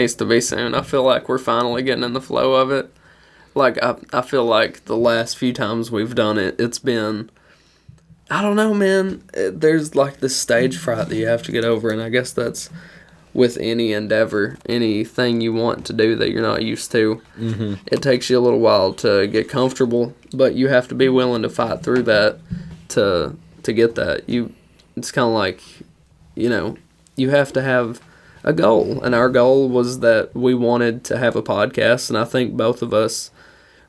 Speaker 2: I feel like we're finally getting in the flow of it. Like, I feel like the last few times we've done it, it's been... I don't know, man. There's, like, this stage fright that you have to get over, and I guess that's with any endeavor, anything you want to do that you're not used to. Mm-hmm. It takes you a little while to get comfortable, but you have to be willing to fight through that to get that. It's kind of like, you know, you have to have a goal, and our goal was that we wanted to have a podcast, and I think both of us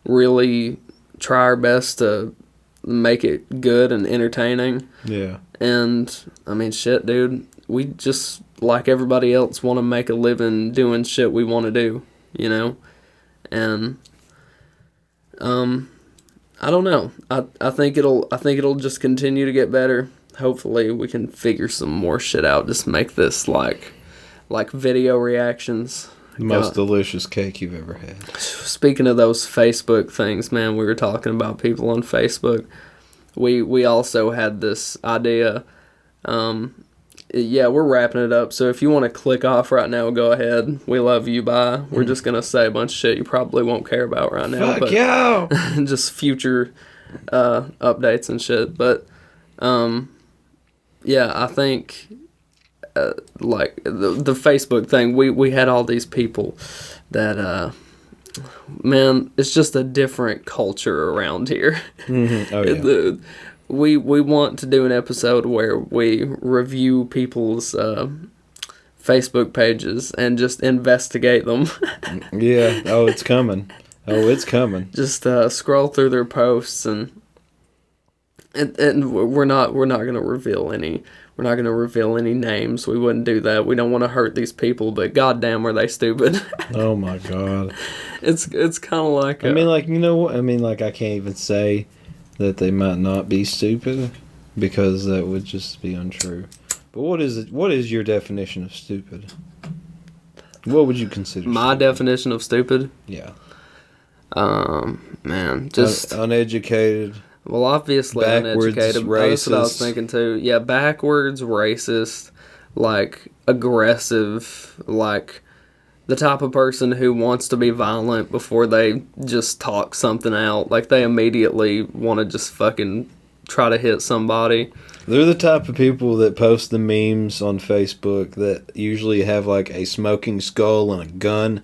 Speaker 2: really try our best to make it good and entertaining.
Speaker 1: Yeah. And,
Speaker 2: I mean, shit, dude, we just, like everybody else, want to make a living doing shit we want to do, you know? And, I don't know. I think it'll just continue to get better. Hopefully we can figure some more shit out. Just make this like video reactions.
Speaker 1: The most delicious cake you've ever had.
Speaker 2: Speaking of those Facebook things, man, we were talking about people on Facebook. We also had this idea. Yeah, we're wrapping it up. So if you want to click off right now, go ahead. We love you. Bye. We're just gonna say a bunch of shit you probably won't care about right now.
Speaker 1: Fuck you!
Speaker 2: Just future updates and shit. But yeah, I think like the Facebook thing. We had all these people that man, it's just a different culture around here.
Speaker 1: Mm-hmm. Oh yeah.
Speaker 2: We want to do an episode where we review people's Facebook pages and just investigate them.
Speaker 1: Yeah. Oh, it's coming. Just scroll through their posts and
Speaker 2: And we're not gonna reveal any. We're not gonna reveal any names. We wouldn't do that. We don't want to hurt these people. But goddamn, are they stupid?
Speaker 1: Oh my god.
Speaker 2: It's kind of like.
Speaker 1: I mean, like, you know what? I mean, like, I can't even say that they might not be stupid because that would just be untrue. But what is it? What is your definition of stupid? What would you consider?
Speaker 2: My definition of stupid?
Speaker 1: Yeah.
Speaker 2: Man, just
Speaker 1: uneducated.
Speaker 2: Well, obviously
Speaker 1: backwards,
Speaker 2: uneducated.
Speaker 1: Racist.
Speaker 2: That's what I was thinking too. Yeah, backwards, racist, like aggressive, like the type of person who wants to be violent before they just talk something out. Like they immediately want to just fucking try to hit somebody.
Speaker 1: They're the type of people that post the memes on Facebook that usually have like a smoking skull and a gun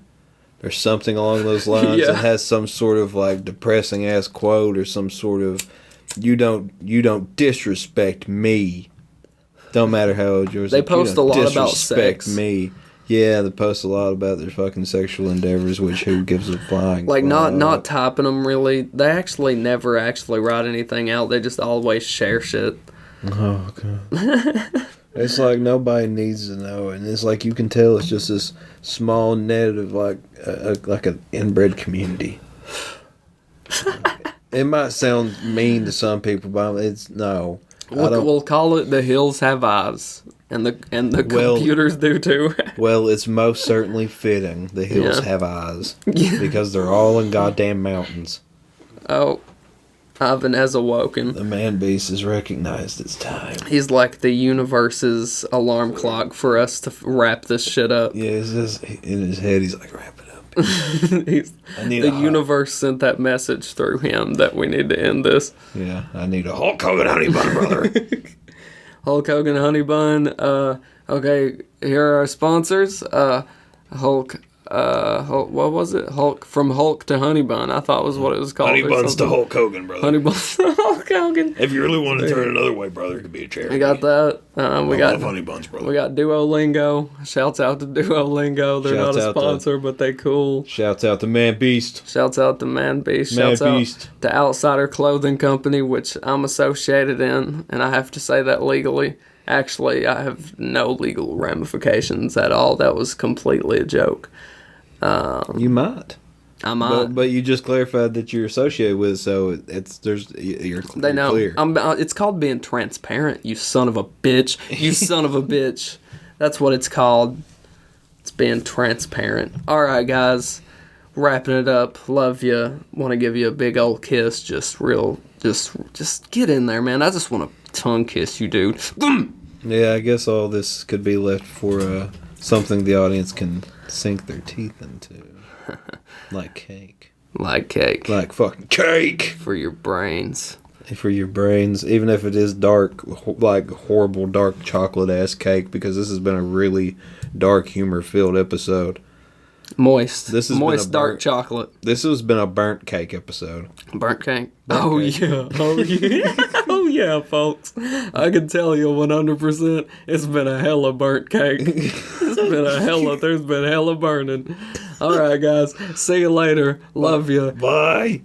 Speaker 1: or something along those lines.
Speaker 2: Yeah.
Speaker 1: It has some sort of like depressing ass quote or some sort of you don't disrespect me. Don't matter how old yours.
Speaker 2: They
Speaker 1: like,
Speaker 2: post a lot about sex.
Speaker 1: Me. Yeah, they post a lot about their fucking sexual endeavors, which who gives a flying
Speaker 2: like
Speaker 1: fuck?
Speaker 2: not typing them really. They actually never actually write anything out. They just always share shit.
Speaker 1: Oh god. It's like nobody needs to know, and it's like you can tell it's just this small net of like an inbred community. It might sound mean to some people, but it's no.
Speaker 2: We'll call it the hills have eyes, and the computers do too.
Speaker 1: Well, it's most certainly fitting. The hills have eyes because they're all in goddamn mountains.
Speaker 2: Oh. Ivan has awoken.
Speaker 1: The man beast has recognized its time.
Speaker 2: He's like the universe's alarm clock for us to wrap this shit up.
Speaker 1: Yeah, it's just in his head. He's like, wrap it up.
Speaker 2: The universe sent that message through him that we need to end this.
Speaker 1: Yeah, I need a Hulk Hogan honey bun, brother.
Speaker 2: Hulk Hogan honey bun. Okay, here are our sponsors. Hulk. What was it? Hulk from Hulk to Honey Bun. I thought was what it was called.
Speaker 1: Honey Buns to Hulk Hogan, brother.
Speaker 2: Honey Buns to Hulk Hogan.
Speaker 1: If you really want to turn another way, brother, it could be a charity.
Speaker 2: We got that. We got
Speaker 1: Honey Buns, brother.
Speaker 2: We got Duolingo. Shouts out to Duolingo. They're not a sponsor, but they cool.
Speaker 1: Shouts out to Man Beast.
Speaker 2: Shouts out to Man Beast. Shouts out to Outsider Clothing Company, which I'm associated in, and I have to say that legally. Actually, I have no legal ramifications at all. That was completely a joke.
Speaker 1: You might.
Speaker 2: I might.
Speaker 1: But you just clarified that you're associated with, so you're
Speaker 2: they know.
Speaker 1: Clear.
Speaker 2: It's called being transparent, you son of a bitch. You son of a bitch. That's what it's called. It's being transparent. Alright, guys. Wrapping it up. Love you. Want to give you a big old kiss. Just get in there, man. I just want to tongue kiss you, dude.
Speaker 1: Yeah, I guess all this could be left for something the audience can sink their teeth into. Like cake.
Speaker 2: Like cake.
Speaker 1: Like fucking cake!
Speaker 2: For your brains.
Speaker 1: For your brains, even if it is dark, like horrible dark chocolate ass cake, because this has been a really dark humor filled episode.
Speaker 2: Moist.
Speaker 1: This has
Speaker 2: moist
Speaker 1: been
Speaker 2: dark chocolate.
Speaker 1: This has been a burnt cake episode.
Speaker 2: Burnt cake?
Speaker 1: Cake.
Speaker 2: Yeah. Oh yeah. Oh yeah, folks. I can tell you 100% it's been a hella burnt cake. There's been hella burning. Alright guys, see you later. Love you.
Speaker 1: Bye.